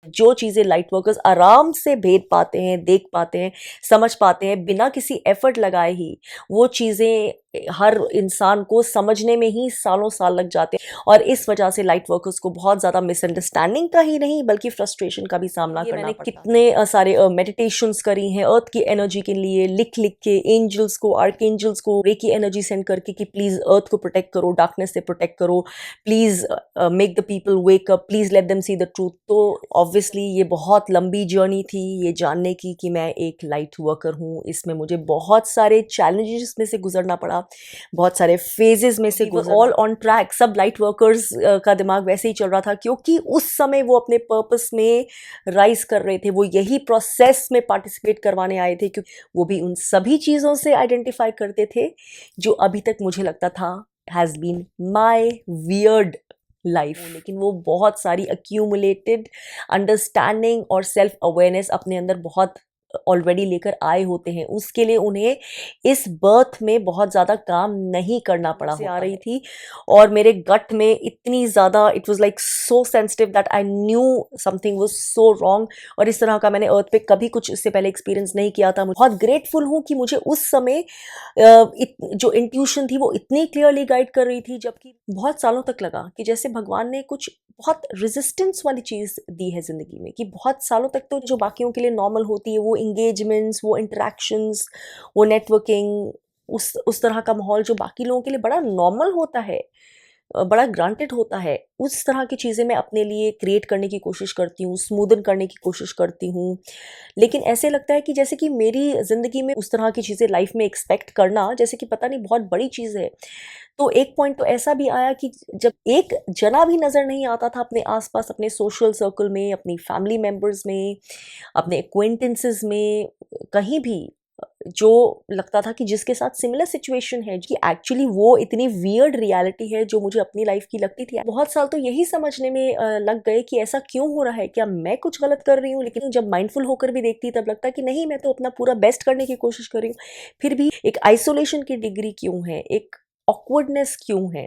जो चीज़ें light workers आराम से भेद पाते हैं, देख पाते हैं, समझ पाते हैं बिना किसी एफर्ट लगाए ही, वो चीज़ें हर इंसान को समझने में ही सालों साल लग जाते हैं। और इस वजह से लाइट वर्कर्स को बहुत ज़्यादा मिसअंडरस्टैंडिंग का ही नहीं बल्कि फ्रस्ट्रेशन का भी सामना करना पड़ता है। कितने सारे मेडिटेशंस करी हैं अर्थ की एनर्जी के लिए, लिख लिख के एंजल्स को, आर्कएंजल्स को रेकी एनर्जी सेंड करके कि प्लीज़ अर्थ को प्रोटेक्ट करो, डार्कनेस से प्रोटेक्ट करो, please make the people wake up, please let them see the truth. तो ऑब्वियसली ये बहुत लंबी जर्नी थी ये जानने की कि मैं एक लाइट वर्कर हूँ। इसमें मुझे बहुत सारे चैलेंजेस में से गुजरना पड़ा, बहुत सारे फेजेस में से गुजरना। ऑल ऑन ट्रैक, सब लाइट वर्कर्स का दिमाग वैसे ही चल रहा था क्योंकि उस समय वो अपने पर्पस में राइज कर रहे थे, वो यही प्रोसेस में पार्टिसिपेट करवाने आए थे क्योंकि वो भी उन सभी चीज़ों से आइडेंटिफाई करते थे जो अभी तक मुझे लगता था has been my weird life. लेकिन वो बहुत सारी अक्यूमुलेटेड अंडरस्टैंडिंग और सेल्फ अवेयरनेस अपने अंदर बहुत ऑलरेडी लेकर आए होते हैं। उसके लिए उन्हें इस बर्थ में बहुत ज़्यादा काम नहीं करना पड़ा होता आ रही थी। और मेरे गट में इतनी ज़्यादा it was like so sensitive that I knew something was so wrong. और इस तरह का मैंने अर्थ पे कभी कुछ इससे पहले एक्सपीरियंस नहीं किया था। बहुत ग्रेटफुल हूँ कि मुझे उस समय जो इंट्यूशन थी वो इतनी क्लियरली गाइड कर रही थी, जबकि बहुत सालों तक लगा कि जैसे भगवान ने कुछ बहुत रेजिस्टेंस वाली चीज़ दी है ज़िंदगी में, कि बहुत सालों तक तो जो बाकियों के लिए नॉर्मल होती है वो इंगेजमेंट्स, वो इंटरेक्शंस, वो नेटवर्किंग, उस तरह का माहौल जो बाकी लोगों के लिए बड़ा नॉर्मल होता है, बड़ा ग्रांटेड होता है, उस तरह की चीज़ें मैं अपने लिए क्रिएट करने की कोशिश करती हूँ, स्मूदन करने की कोशिश करती हूँ। लेकिन ऐसे लगता है कि जैसे कि मेरी ज़िंदगी में उस तरह की चीज़ें लाइफ में एक्सपेक्ट करना जैसे कि पता नहीं बहुत बड़ी चीज़ है। तो एक पॉइंट तो ऐसा भी आया कि जब एक जना भी नज़र नहीं आता था अपने आसपास, अपने सोशल सर्कल में, अपनी फैमिली मेम्बर्स में, अपने एक्वेंटेंसेस में, कहीं भी जो लगता था कि जिसके साथ सिमिलर सिचुएशन है, कि एक्चुअली वो इतनी वियर्ड रियलिटी है जो मुझे अपनी लाइफ की लगती थी। बहुत साल तो यही समझने में लग गए कि ऐसा क्यों हो रहा है, क्या मैं कुछ गलत कर रही हूँ। लेकिन जब माइंडफुल होकर भी देखती तब लगता कि नहीं, मैं तो अपना पूरा बेस्ट करने की कोशिश कर रही हूँ। फिर भी एक आइसोलेशन की डिग्री क्यों है, एक ऑकवर्डनेस क्यों है,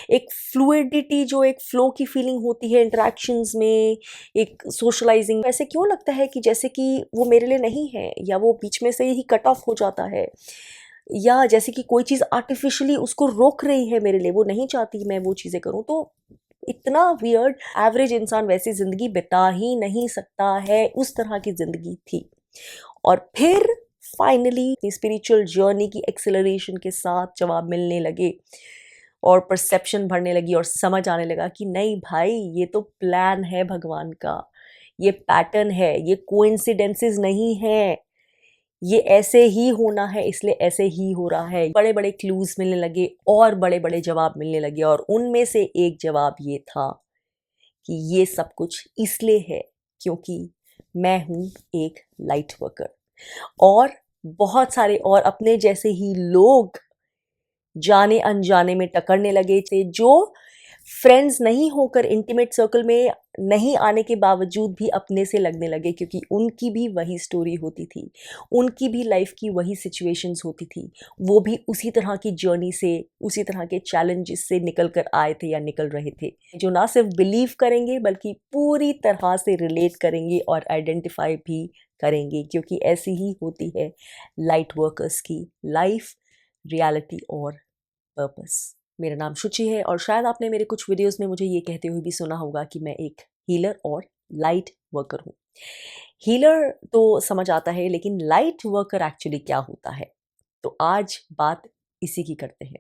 एक फ्लूइडिटी जो एक फ्लो की फीलिंग होती है इंटरेक्शंस में, एक सोशलाइजिंग, ऐसे क्यों लगता है कि जैसे कि वो मेरे लिए नहीं है, या वो बीच में से ही कट ऑफ हो जाता है, या जैसे कि कोई चीज़ आर्टिफिशियली उसको रोक रही है मेरे लिए, वो नहीं चाहती मैं वो चीज़ें करूँ। तो इतना वियर्ड, एवरेज इंसान वैसी ज़िंदगी बिता ही नहीं सकता है, उस तरह की ज़िंदगी थी। और फिर फाइनली स्पिरिचुअल जर्नी की एक्सेलरेशन के साथ जवाब मिलने लगे और परसेप्शन बढ़ने लगी और समझ आने लगा कि नहीं भाई, ये तो प्लान है भगवान का, ये पैटर्न है, ये कोइंसिडेंसेस नहीं है, ये ऐसे ही होना है इसलिए ऐसे ही हो रहा है। बड़े बड़े क्लूज मिलने लगे और बड़े बड़े जवाब मिलने लगे, और उनमें से एक जवाब ये था कि ये सब कुछ इसलिए है क्योंकि मैं हूँ एक लाइट वर्कर। और बहुत सारे और अपने जैसे ही लोग जाने अनजाने में टकरने लगे थे, जो फ्रेंड्स नहीं होकर, इंटीमेट सर्कल में नहीं आने के बावजूद भी अपने से लगने लगे, क्योंकि उनकी भी वही स्टोरी होती थी, उनकी भी लाइफ की वही सिचुएशंस होती थी, वो भी उसी तरह की जर्नी से, उसी तरह के चैलेंजेस से निकल कर आए थे या निकल रहे थे, जो ना सिर्फ बिलीव करेंगे बल्कि पूरी तरह से रिलेट करेंगे और आइडेंटिफाई भी करेंगे, क्योंकि ऐसी ही होती है लाइट वर्कर्स की लाइफ, रियलिटी और पर्पस। मेरा नाम शुचि है और शायद आपने मेरे कुछ वीडियोस में मुझे ये कहते हुए भी सुना होगा कि मैं एक हीलर और लाइट वर्कर हूँ। हीलर तो समझ आता है, लेकिन लाइट वर्कर एक्चुअली क्या होता है, तो आज बात इसी की करते हैं।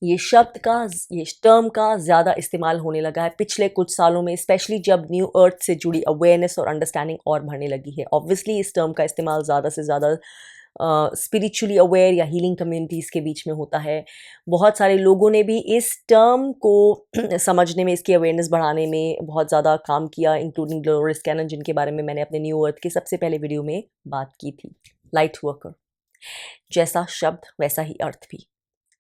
ये शब्द का, ये टर्म का ज़्यादा इस्तेमाल होने लगा है पिछले कुछ सालों में, स्पेशली जब न्यू अर्थ से जुड़ी अवेयरनेस और अंडरस्टैंडिंग और बढ़ने लगी है। ऑब्वियसली इस टर्म का इस्तेमाल ज़्यादा से ज़्यादा स्पिरिचुअली अवेयर या हीलिंग कम्युनिटीज़ के बीच में होता है। बहुत सारे लोगों ने भी इस टर्म को समझने में, इसकी अवेयरनेस बढ़ाने में बहुत ज़्यादा काम किया, इंक्लूडिंग डोलोरेस कैनन, जिनके बारे में मैंने अपने न्यू अर्थ के सबसे पहले वीडियो में बात की थी। लाइट वर्कर, जैसा शब्द वैसा ही अर्थ भी,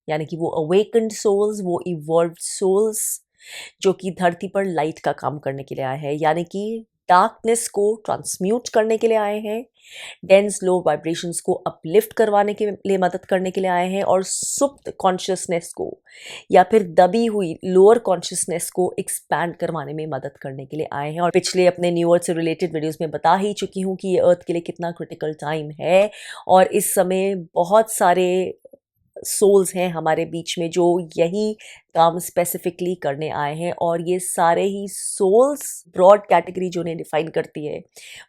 यानी कि वो अवेकन्ड सोल्स, वो इवॉल्व्ड सोल्स जो कि धरती पर लाइट का काम करने के लिए आए हैं, यानी कि डार्कनेस को ट्रांसम्यूट करने के लिए आए हैं, डेंस लो वाइब्रेशंस को अपलिफ्ट करवाने के लिए मदद करने के लिए आए हैं, और सुप्त कॉन्शियसनेस को या फिर दबी हुई लोअर कॉन्शियसनेस को एक्सपैंड करवाने में मदद करने के लिए आए हैं। और पिछले अपने न्यू अर्थ से रिलेटेड वीडियोस में बता ही चुकी हूँ कि ये अर्थ के लिए कितना क्रिटिकल टाइम है, और इस समय बहुत सारे सोल्स हैं हमारे बीच में जो यही काम स्पेसिफिकली करने आए हैं। और ये सारे ही सोल्स, ब्रॉड कैटेगरी जो उन्हें डिफाइन करती है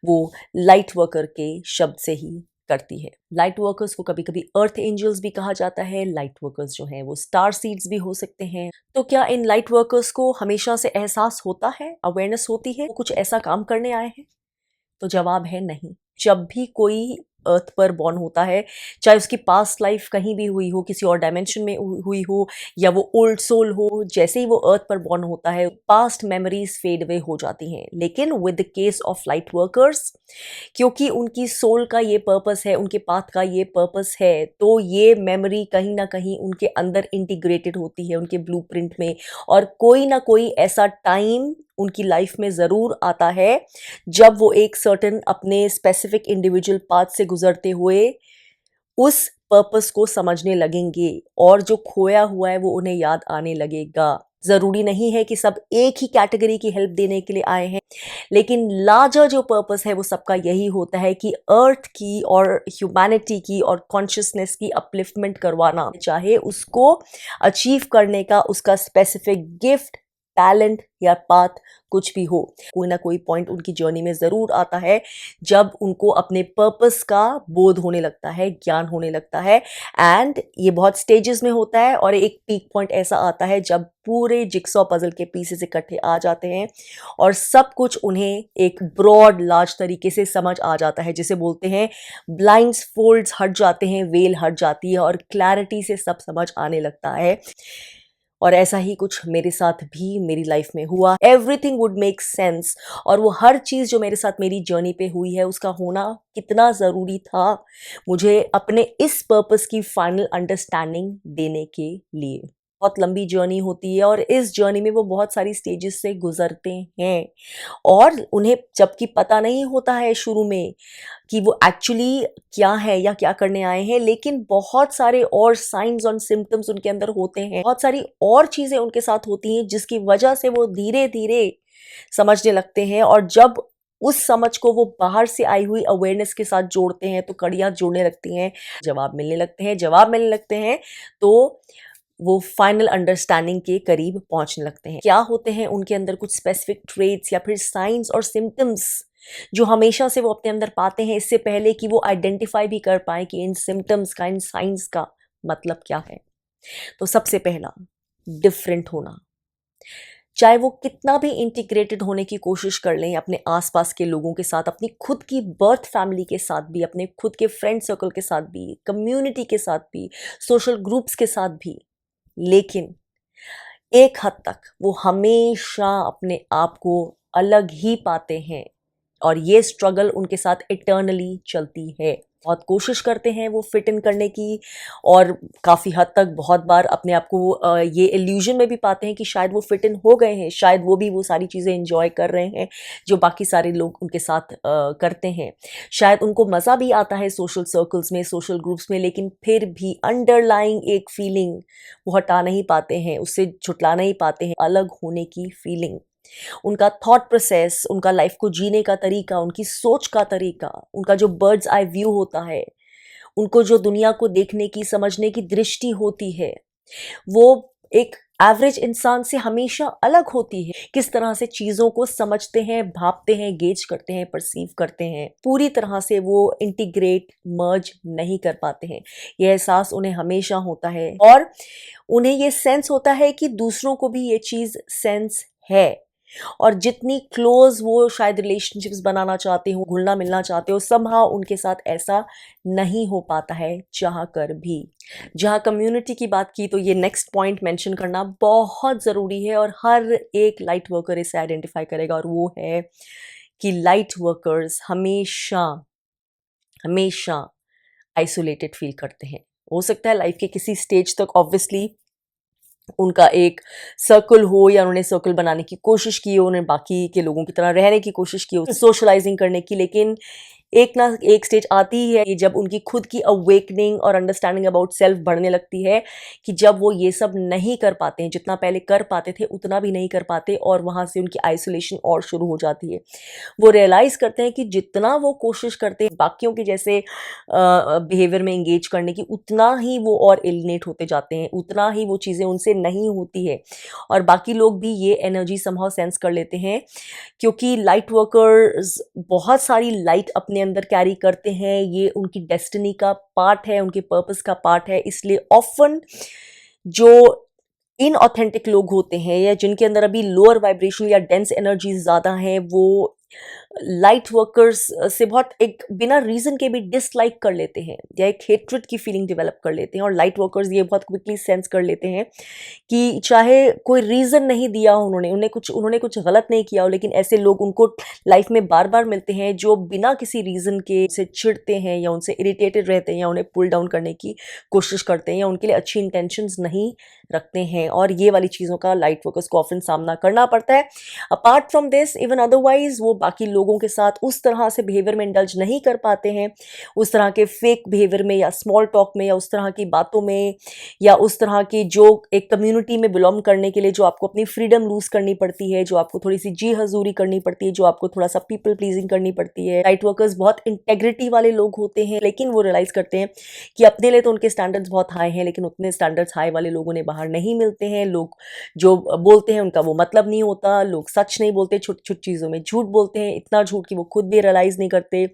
वो लाइट वर्कर के शब्द से ही करती है। लाइट वर्कर्स को कभी कभी अर्थ एंजल्स भी कहा जाता है। लाइट वर्कर्स जो हैं वो स्टार सीड्स भी हो सकते हैं। तो क्या इन लाइट वर्कर्स को हमेशा से एहसास होता है, अवेयरनेस होती है वो कुछ ऐसा काम करने आए हैं? तो जवाब है नहीं। जब भी कोई अर्थ पर बॉर्न होता है, चाहे उसकी पास्ट लाइफ कहीं भी हुई हो, किसी और डायमेंशन में हुई हो, या वो ओल्ड सोल हो, जैसे ही वो अर्थ पर बॉर्न होता है पास्ट मेमोरीज फेड अवे हो जाती हैं। लेकिन with the case of light workers, क्योंकि उनकी सोल का ये पर्पस है, उनके पाथ का ये पर्पस है, तो ये मेमोरी कहीं ना कहीं उनके अंदर इंटीग्रेटेड होती है उनके ब्लूप्रिंट में। और कोई ना कोई ऐसा टाइम उनकी लाइफ में ज़रूर आता है जब वो एक सर्टेन अपने स्पेसिफिक इंडिविजुअल पाथ से गुजरते हुए उस पर्पस को समझने लगेंगे, और जो खोया हुआ है वो उन्हें याद आने लगेगा। ज़रूरी नहीं है कि सब एक ही कैटेगरी की हेल्प देने के लिए आए हैं, लेकिन लार्जर जो पर्पस है वो सबका यही होता है कि अर्थ की और ह्यूमैनिटी की और कॉन्शियसनेस की अपलिफ्टमेंट करवाना, चाहे उसको अचीव करने का उसका स्पेसिफिक गिफ्ट, टैलेंट या पाथ कुछ भी हो। कोई ना कोई पॉइंट उनकी जर्नी में ज़रूर आता है जब उनको अपने पर्पस का बोध होने लगता है, ज्ञान होने लगता है। एंड ये बहुत स्टेजेस में होता है, और एक पीक पॉइंट ऐसा आता है जब पूरे जिक्सॉ पजल के पीसेस इकट्ठे आ जाते हैं और सब कुछ उन्हें एक ब्रॉड लार्ज तरीके से समझ आ जाता है, जिसे बोलते हैं ब्लाइंड्स फोल्ड्स हट जाते हैं, वेल हट जाती है, और क्लैरिटी से सब समझ आने लगता है। और ऐसा ही कुछ मेरे साथ भी मेरी लाइफ में हुआ। एवरीथिंग वुड मेक सेंस, और वो हर चीज़ जो मेरे साथ मेरी जर्नी पे हुई है उसका होना कितना ज़रूरी था मुझे अपने इस पर्पस की फाइनल अंडरस्टैंडिंग देने के लिए। बहुत लंबी जर्नी होती है, और इस जर्नी में वो बहुत सारी स्टेजेस से गुजरते हैं, और उन्हें जबकि पता नहीं होता है शुरू में कि वो एक्चुअली क्या है या क्या करने आए हैं, लेकिन बहुत सारे और साइंस और सिम्टम्स उनके अंदर होते हैं, बहुत सारी और चीज़ें उनके साथ होती हैं जिसकी वजह से वो धीरे धीरे समझने लगते हैं। और जब उस समझ को वो बाहर से आई हुई अवेयरनेस के साथ जोड़ते हैं तो कड़ियाँ जुड़ने लगती हैं, जवाब मिलने लगते हैं, जवाब मिलने लगते हैं, तो वो फाइनल अंडरस्टैंडिंग के करीब पहुंचने लगते हैं। क्या होते हैं उनके अंदर कुछ स्पेसिफिक ट्रेट्स या फिर साइंस और सिम्टम्स जो हमेशा से वो अपने अंदर पाते हैं, इससे पहले कि वो आइडेंटिफाई भी कर पाए कि इन सिम्टम्स का, इन साइंस का मतलब क्या है। तो सबसे पहला, डिफरेंट होना। चाहे वो कितना भी इंटीग्रेटेड होने की कोशिश कर लें अपने आसपास के लोगों के साथ, अपनी खुद की बर्थ फैमिली के साथ भी, अपने खुद के फ्रेंड सर्कल के साथ भी, कम्युनिटी के साथ भी, सोशल ग्रुप्स के साथ भी, लेकिन एक हद तक वो हमेशा अपने आप को अलग ही पाते हैं, और ये स्ट्रगल उनके साथ इटर्नली चलती है। बहुत कोशिश करते हैं वो फिट इन करने की, और काफ़ी हद तक बहुत बार अपने आप को ये इल्यूजन में भी पाते हैं कि शायद वो फिट इन हो गए हैं, शायद वो भी वो सारी चीज़ें एंजॉय कर रहे हैं जो बाकी सारे लोग उनके साथ करते हैं। शायद उनको मज़ा भी आता है सोशल सर्कल्स में, सोशल ग्रुप्स में, लेकिन फिर भी अंडरलाइंग एक फीलिंग वो हटा नहीं पाते हैं, उससे छुटला नहीं पाते हैं, अलग होने की फीलिंग। उनका थॉट प्रोसेस, उनका लाइफ को जीने का तरीका, उनकी सोच का तरीका, उनका जो बर्ड्स आई व्यू होता है, उनको जो दुनिया को देखने की, समझने की दृष्टि होती है, वो एक एवरेज इंसान से हमेशा अलग होती है। किस तरह से चीज़ों को समझते हैं, भापते हैं, गेज करते हैं, परसीव करते हैं, पूरी तरह से वो इंटीग्रेट, मर्ज नहीं कर पाते हैं। यह एहसास उन्हें हमेशा होता है, और उन्हें ये सेंस होता है कि दूसरों को भी ये चीज़ सेंस है। और जितनी क्लोज वो शायद रिलेशनशिप्स बनाना चाहते हो, घुलना मिलना चाहते हो, समहाउ उनके साथ ऐसा नहीं हो पाता है चाह कर भी। जहाँ कम्युनिटी की बात की, तो ये नेक्स्ट पॉइंट मेंशन करना बहुत ज़रूरी है, और हर एक लाइट वर्कर इसे आइडेंटिफाई करेगा, और वो है कि लाइट वर्कर्स हमेशा हमेशा आइसोलेटेड फील करते हैं। हो सकता है लाइफ के किसी स्टेज तक ऑब्वियसली उनका एक सर्कल हो या उन्होंने सर्कल बनाने की कोशिश की हो, उन्हें बाकी के लोगों की तरह रहने की कोशिश की हो, सोशलाइजिंग करने की, लेकिन एक ना एक स्टेज आती ही है जब उनकी खुद की अवेकनिंग और अंडरस्टैंडिंग अबाउट सेल्फ बढ़ने लगती है कि जब वो ये सब नहीं कर पाते हैं, जितना पहले कर पाते थे उतना भी नहीं कर पाते, और वहाँ से उनकी आइसोलेशन और शुरू हो जाती है। वो रियलाइज़ करते हैं कि जितना वो कोशिश करते हैं बाकियों के जैसे बिहेवियर में एंगेज करने की, उतना ही वो और एलिनेट होते जाते हैं, उतना ही वो चीज़ें उनसे नहीं होती है, और बाकी लोग भी ये एनर्जी समहाउ सेंस कर लेते हैं, क्योंकि लाइट वर्कर्स बहुत सारी लाइट अपने अंदर कैरी करते हैं। ये उनकी डेस्टिनी का पार्ट है, उनके पर्पस का पार्ट है। इसलिए ऑफन जो इनऑथेंटिक लोग होते हैं या जिनके अंदर अभी लोअर वाइब्रेशन या डेंस एनर्जी ज़्यादा हैं, वो लाइट वर्कर्स से बहुत एक बिना रीज़न के भी डिसलाइक कर लेते हैं या एक हेट्रेड की फीलिंग डेवलप कर लेते हैं। और लाइट वर्कर्स ये बहुत क्विकली सेंस कर लेते हैं कि चाहे कोई रीज़न नहीं दिया हो उन्होंने कुछ गलत नहीं किया हो, लेकिन ऐसे लोग उनको लाइफ में बार बार मिलते हैं जो बिना किसी रीज़न के से चिढ़ते हैं या उनसे इरिटेटेड रहते हैं या उन्हें पुल डाउन करने की कोशिश करते हैं या उनके लिए अच्छी इंटेंशंस नहीं रखते हैं। और ये वाली चीज़ों का लाइट वर्कर्स को ऑफन सामना करना पड़ता है। Apart from this, even otherwise वो बाकी लोगों के साथ उस तरह से बिहेवियर में इंडल्ज नहीं कर पाते हैं, उस तरह के फेक बिहेवियर में या स्मॉल टॉक में या उस तरह की बातों में या उस तरह की जो एक कम्युनिटी में बिलोंग करने के लिए जो आपको अपनी फ्रीडम लूज करनी पड़ती है, जो आपको थोड़ी सी जी हजूरी करनी पड़ती है, जो आपको थोड़ा सा पीपल प्लीजिंग करनी पड़ती है। लाइट वर्कर्स बहुत इंटेग्रिटी वाले लोग होते हैं, लेकिन वो रियलाइज करते हैं कि अपने लिए तो उनके स्टैंडर्ड्स बहुत हाई हैं, लेकिन उतने स्टैंडर्ड्स हाई वाले लोगों ने बाहर नहीं मिलते हैं। लोग जो बोलते हैं उनका वो मतलब नहीं होता, लोग सच नहीं बोलते, छोटी छोटी चीज़ों में झूठ बोलते हैं, इतना झूठ कि वो खुद भी रियलाइज़ नहीं करते।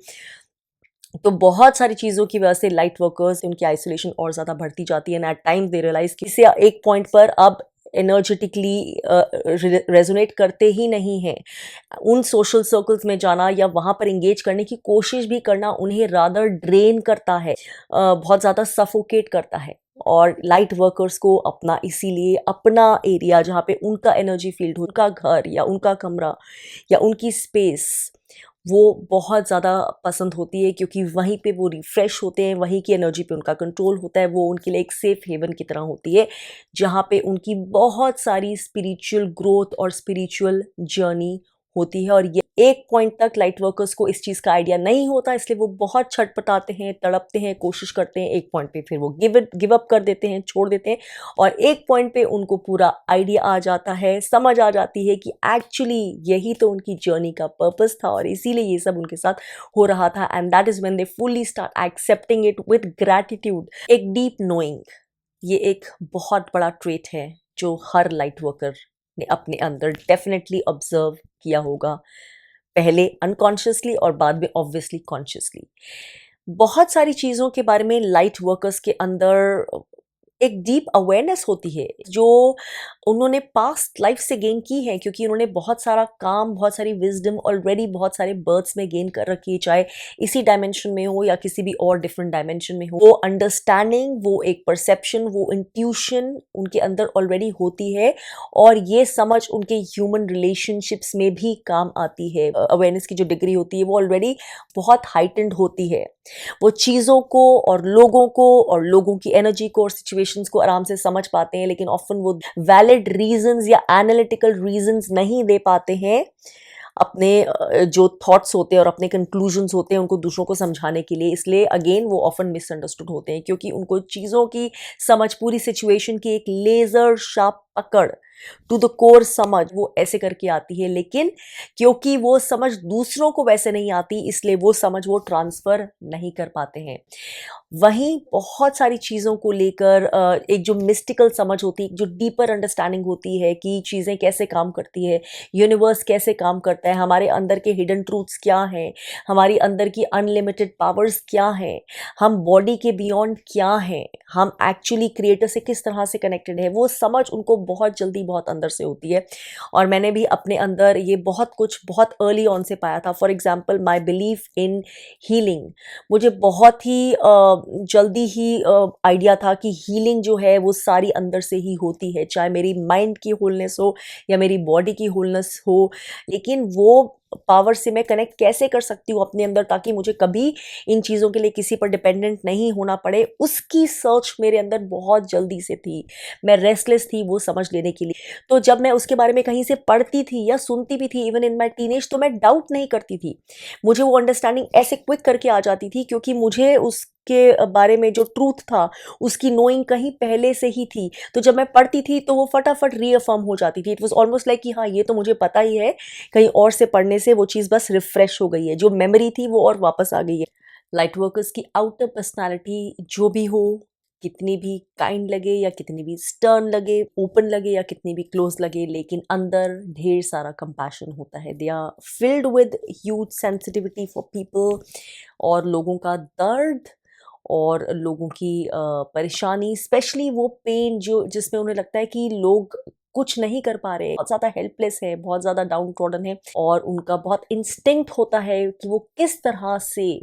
तो बहुत सारी चीज़ों की वजह से लाइट वर्कर्स उनकी आइसोलेशन और ज़्यादा बढ़ती जाती है, and at times they realize कि इसे एक पॉइंट पर अब एनर्जेटिकली रेजोनेट करते ही नहीं हैं। उन सोशल सर्कल्स में जाना या वहाँ पर एंगेज करने की कोशिश भी करना उन्हें रादर ड्रेन करता है, बहुत ज़्यादा सफोकेट करता है। और लाइट वर्कर्स को अपना इसीलिए अपना एरिया जहाँ पे उनका एनर्जी फील्ड हो, उनका घर या उनका कमरा या उनकी स्पेस, वो बहुत ज़्यादा पसंद होती है, क्योंकि वहीं पे वो रिफ़्रेश होते हैं, वहीं की एनर्जी पे उनका कंट्रोल होता है। वो उनके लिए एक सेफ़ हेवन की तरह होती है, जहाँ पे उनकी बहुत सारी स्पिरिचुअल ग्रोथ और स्पिरिचुअल जर्नी होती है। और ये एक पॉइंट तक लाइट वर्कर्स को इस चीज़ का आइडिया नहीं होता, इसलिए वो बहुत छटपटाते हैं, तड़पते हैं, कोशिश करते हैं। एक पॉइंट पे फिर वो गिव अप कर देते हैं, छोड़ देते हैं, और एक पॉइंट पे उनको पूरा आइडिया आ जाता है, समझ आ जाती है कि एक्चुअली यही तो उनकी जर्नी का पर्पस था और इसीलिए ये सब उनके साथ हो रहा था। And that is when they fully start accepting it with gratitude. एक डीप नोइंग, ये एक बहुत बड़ा ट्रेट है जो हर लाइट वर्कर ने अपने अंदर डेफिनेटली ऑब्जर्व किया होगा, पहले अनकॉन्शियसली और बाद में ऑब्वियसली कॉन्शियसली। बहुत सारी चीज़ों के बारे में लाइट वर्कर्स के अंदर एक डीप अवेयरनेस होती है जो उन्होंने पास्ट लाइफ से गेन की है, क्योंकि उन्होंने बहुत सारा काम, बहुत सारी विजडम ऑलरेडी बहुत सारे बर्थ्स में गेन कर रखी है, चाहे इसी डायमेंशन में हो या किसी भी और डिफरेंट डायमेंशन में हो। वो अंडरस्टैंडिंग, वो एक परसेप्शन, वो इंट्यूशन उनके अंदर ऑलरेडी होती है, और ये समझ उनके ह्यूमन रिलेशनशिप्स में भी काम आती है। अवेयरनेस की जो डिग्री होती है वो ऑलरेडी बहुत हाइटेंड होती है। वो चीज़ों को और लोगों की एनर्जी को और सिचुएशंस को आराम से समझ पाते हैं, लेकिन ऑफन वो वैलिड रीजंस या एनालिटिकल रीजंस नहीं दे पाते हैं अपने जो थॉट्स होते हैं और अपने कंक्लूजन्स होते हैं उनको दूसरों को समझाने के लिए। इसलिए अगेन वो ऑफन मिसअंडरस्टूड होते हैं, क्योंकि उनको चीज़ों की समझ, पूरी सिचुएशन की एक लेज़र शार्प पकड़, टू द कोर समझ वो ऐसे करके आती है। लेकिन क्योंकि वो समझ दूसरों को वैसे नहीं आती, इसलिए वो समझ वो ट्रांसफ़र नहीं कर पाते हैं। वहीं बहुत सारी चीज़ों को लेकर एक जो मिस्टिकल समझ होती है, जो डीपर अंडरस्टैंडिंग होती है कि चीज़ें कैसे काम करती है, यूनिवर्स कैसे काम करता है, हमारे अंदर के हिडन ट्रूथ्स क्या हैं, हमारी अंदर की अनलिमिटेड पावर्स क्या हैं, हम बॉडी के बियॉन्ड क्या हैं, हम एक्चुअली क्रिएटर से किस तरह से कनेक्टेड है, वो समझ उनको बहुत जल्दी बहुत अंदर से होती है। और मैंने भी अपने अंदर ये बहुत कुछ बहुत अर्ली ऑन से पाया था। For example, my belief in healing, मुझे बहुत ही जल्दी ही आइडिया था कि हीलिंग जो है वो सारी अंदर से ही होती है, चाहे मेरी माइंड की होलनेस हो या मेरी बॉडी की होलनेस हो। लेकिन वो पावर से मैं कनेक्ट कैसे कर सकती हूँ अपने अंदर, ताकि मुझे कभी इन चीज़ों के लिए किसी पर डिपेंडेंट नहीं होना पड़े, उसकी सर्च मेरे अंदर बहुत जल्दी से थी। मैं रेस्टलेस थी वो समझ लेने के लिए। तो जब मैं उसके बारे में कहीं से पढ़ती थी या सुनती भी थी इवन इन माई टीनेज, तो मैं डाउट नहीं करती थी। मुझे वो अंडरस्टैंडिंग ऐसे क्विक करके आ जाती थी, क्योंकि मुझे उसके बारे में जो ट्रूथ था उसकी नोइंग कहीं पहले से ही थी। तो जब मैं पढ़ती थी तो वो फटाफट रीअफर्म हो जाती थी। इट वॉज ऑलमोस्ट लाइक कि हाँ, ये तो मुझे पता ही है, कहीं और से पढ़ने से वो चीज़ बस रिफ्रेश हो गई है, जो मेमोरी थी वो और वापस आ गई है। लाइट वर्कर्स की आउटर पर्सनालिटी जो भी हो, कितनी भी काइंड लगे या कितनी भी स्टर्न लगे, ओपन लगे या कितनी भी क्लोज लगे, लेकिन अंदर ढेर सारा कंपैशन होता है। They are filled with huge sensitivity for people, और लोगों का दर्द और लोगों की परेशानी, स्पेशली वो पेन जो जिसमें उन्हें लगता है कि लोग कुछ नहीं कर पा रहे, बहुत ज़्यादा हेल्पलेस है, बहुत ज़्यादा डाउन ट्रॉडन है, और उनका बहुत इंस्टिंक्ट होता है कि वो किस तरह से,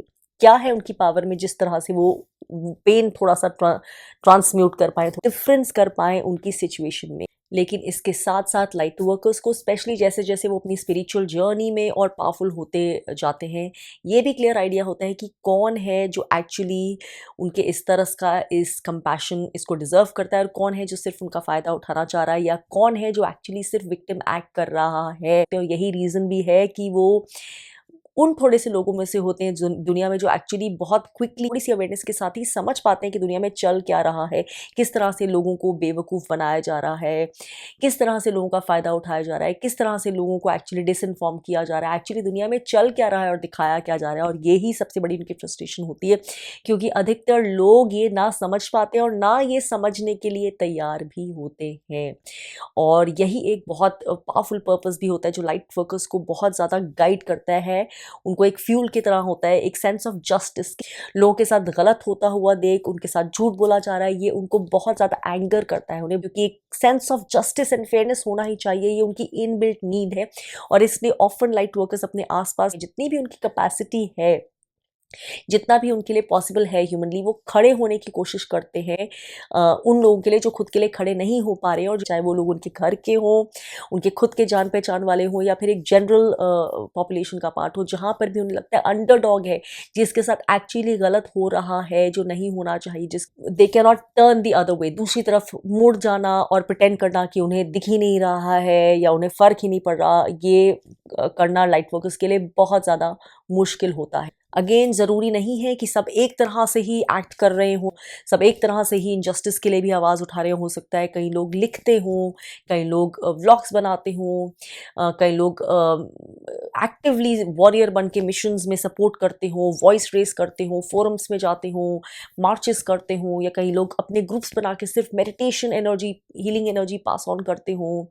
क्या है उनकी पावर में जिस तरह से वो पेन थोड़ा सा ट्रांसम्यूट कर पाए, डिफरेंस कर पाए उनकी सिचुएशन में। लेकिन इसके साथ साथ लाइट वर्कर्स को स्पेशली जैसे जैसे वो अपनी स्पिरिचुअल जर्नी में और पावरफुल होते जाते हैं, ये भी क्लियर आइडिया होता है कि कौन है जो एक्चुअली उनके इस तरस का, इस कंपैशन इसको डिजर्व करता है, और कौन है जो सिर्फ उनका फ़ायदा उठाना चाह रहा है, या कौन है जो एक्चुअली सिर्फ विक्टिम एक्ट कर रहा है। तो यही रीज़न भी है कि वो उन थोड़े से लोगों में से होते हैं जो दुनिया में, जो एक्चुअली बहुत क्विकली थोड़ी सी अवेयरनेस के साथ ही समझ पाते हैं कि दुनिया में चल क्या रहा है, किस तरह से लोगों को बेवकूफ़ बनाया जा रहा है, किस तरह से लोगों का फ़ायदा उठाया जा रहा है, किस तरह से लोगों को एक्चुअली डिसइन्फॉर्म किया जा रहा है, एक्चुअली दुनिया में चल क्या रहा है और दिखाया क्या जा रहा है। और यही सबसे बड़ी उनकी फ्रस्ट्रेशन होती है, क्योंकि अधिकतर लोग ये ना समझ पाते हैं और ना ये समझने के लिए तैयार भी होते हैं। और यही एक बहुत पावरफुल पर्पस भी होता है जो लाइट वर्कर्स को बहुत ज़्यादा गाइड करता है। उनको एक फ्यूल की तरह होता है, एक सेंस ऑफ जस्टिस। लोगों के साथ गलत होता हुआ देख, उनके साथ झूठ बोला जा रहा है, ये उनको बहुत ज़्यादा एंगर करता है उन्हें, क्योंकि एक sense of justice and fairness होना ही चाहिए, ये उनकी इनबिल्ट नीड है। और इसलिए ऑफन लाइट वर्कर्स अपने आसपास जितनी भी उनकी कैपेसिटी है, जितना भी उनके लिए पॉसिबल है ह्यूमनली, वो खड़े होने की कोशिश करते हैं उन लोगों के लिए जो खुद के लिए खड़े नहीं हो पा रहे हैं, और चाहे वो लोग उनके घर के हों, उनके खुद के जान पहचान वाले हों, या फिर एक जनरल पॉपुलेशन का पार्ट हो, जहाँ पर भी उन्हें लगता है अंडरडॉग है, जिसके साथ एक्चुअली गलत हो रहा है, जो नहीं होना चाहिए, जिस they can not turn the other way, दूसरी तरफ मुड़ जाना और प्रिटेंड करना कि उन्हें दिख ही नहीं रहा है या उन्हें फ़र्क ही नहीं पड़ रहा, ये करना लाइट वर्कर्स के लिए बहुत ज़्यादा मुश्किल होता है। अगेन, ज़रूरी नहीं है कि सब एक तरह से ही एक्ट कर रहे हों, सब एक तरह से ही इनजस्टिस के लिए भी आवाज़ उठा रहे हो सकता है कई लोग लिखते हों, कई लोग व्लॉग्स बनाते हों, कई लोग एक्टिवली वॉरियर बन के मिशंस में सपोर्ट करते हों, वॉइस रेस करते हों, फोरम्स में जाते हों, मार्चेस करते हों, या कई लोग अपने ग्रुप्स बना के सिर्फ meditation energy, healing energy pass on करते हों।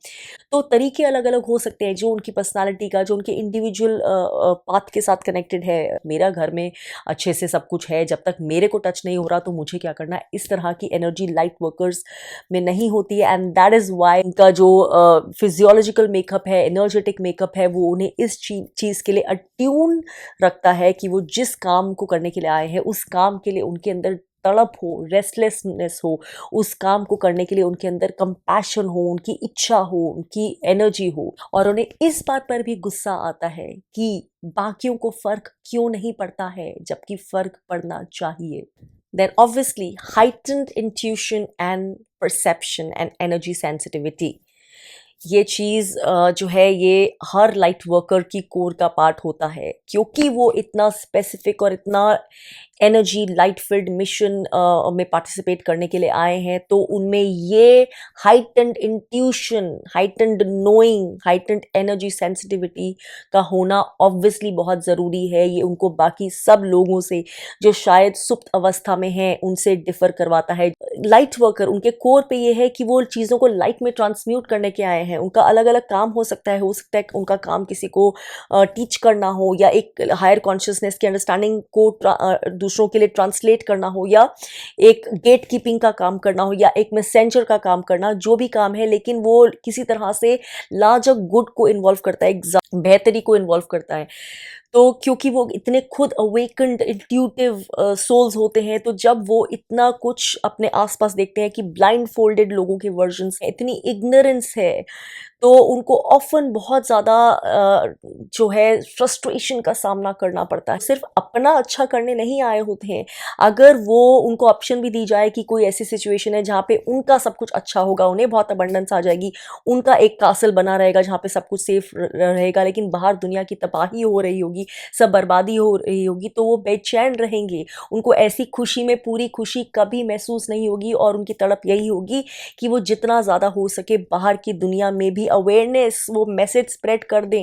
तो तरीके अलग अलग हो सकते हैं जो उनकी पर्सनालिटी का, जो उनके इंडिविजुअल पाथ के साथ कनेक्टेड है। मेरा घर में अच्छे से सब कुछ है, जब तक मेरे को टच नहीं हो रहा तो मुझे क्या करना है, इस तरह की एनर्जी लाइट वर्कर्स में नहीं होती है। एंड दैट इज़ वाई उनका जो फिजियोलॉजिकल मेकअप है, एनर्जेटिक मेकअप है, वो उन्हें इस चीज़ के लिए अट्यून रखता है कि वो जिस काम को करने के लिए आए हैं, उस काम के लिए उनके अंदर तड़प हो, रेस्टलेसनेस हो, उस काम को करने के लिए उनके अंदर कंपैशन हो, उनकी इच्छा हो, उनकी एनर्जी हो। और उन्हें इस बात पर भी गुस्सा आता है कि बाकियों को फ़र्क क्यों नहीं पड़ता है, जबकि फ़र्क पड़ना चाहिए। Then obviously heightened intuition and perception and energy sensitivity, ये चीज़ जो है ये हर लाइट वर्कर की कोर का पार्ट होता है, क्योंकि वो इतना स्पेसिफिक और इतना एनर्जी लाइट फील्ड मिशन में पार्टिसिपेट करने के लिए आए हैं। तो उनमें ये heightened intuition, heightened knowing, heightened energy sensitivity का होना ऑब्वियसली बहुत ज़रूरी है। ये उनको बाकी सब लोगों से जो शायद सुप्त अवस्था में हैं उनसे डिफ़र करवाता है। लाइट वर्कर, उनके कोर पे ये है कि वो चीज़ों को लाइट में ट्रांसम्यूट करने के आए हैं। उनका अलग अलग काम हो सकता है उनका काम किसी को टीच करना हो, या एक हायर कॉन्शियसनेस की अंडरस्टैंडिंग को दूसरों के लिए ट्रांसलेट करना हो, या एक गेट कीपिंग का काम करना हो, या एक मैसेंजर का काम करना, जो भी काम है, लेकिन वो किसी तरह से लार्जर गुड को इन्वॉल्व करता है, बेहतरी को इन्वॉल्व करता है। तो क्योंकि वो इतने खुद अवेकन्ड इंट्यूटिव सोल्स होते हैं, तो जब वो इतना कुछ अपने आसपास देखते हैं कि ब्लाइंड फोल्डेड लोगों के वर्जन्स हैं, इतनी इग्नोरेंस है, तो उनको ऑफ़न बहुत ज़्यादा जो है फ्रस्ट्रेशन का सामना करना पड़ता है। सिर्फ़ अपना अच्छा करने नहीं आए होते हैं, अगर वो उनको ऑप्शन भी दी जाए कि कोई ऐसी सिचुएशन है जहाँ पे उनका सब कुछ अच्छा होगा, उन्हें बहुत अबंडेंस आ जाएगी, उनका एक कासल बना रहेगा जहाँ पे सब कुछ सेफ रहेगा, लेकिन बाहर दुनिया की तबाही हो रही होगी, सब बर्बादी हो रही होगी, तो वो बेचैन रहेंगे। उनको ऐसी खुशी में पूरी खुशी कभी महसूस नहीं होगी और उनकी तड़प यही होगी कि वो जितना ज़्यादा हो सके बाहर की दुनिया में भी अवेयरनेस, वो मैसेज स्प्रेड कर दें।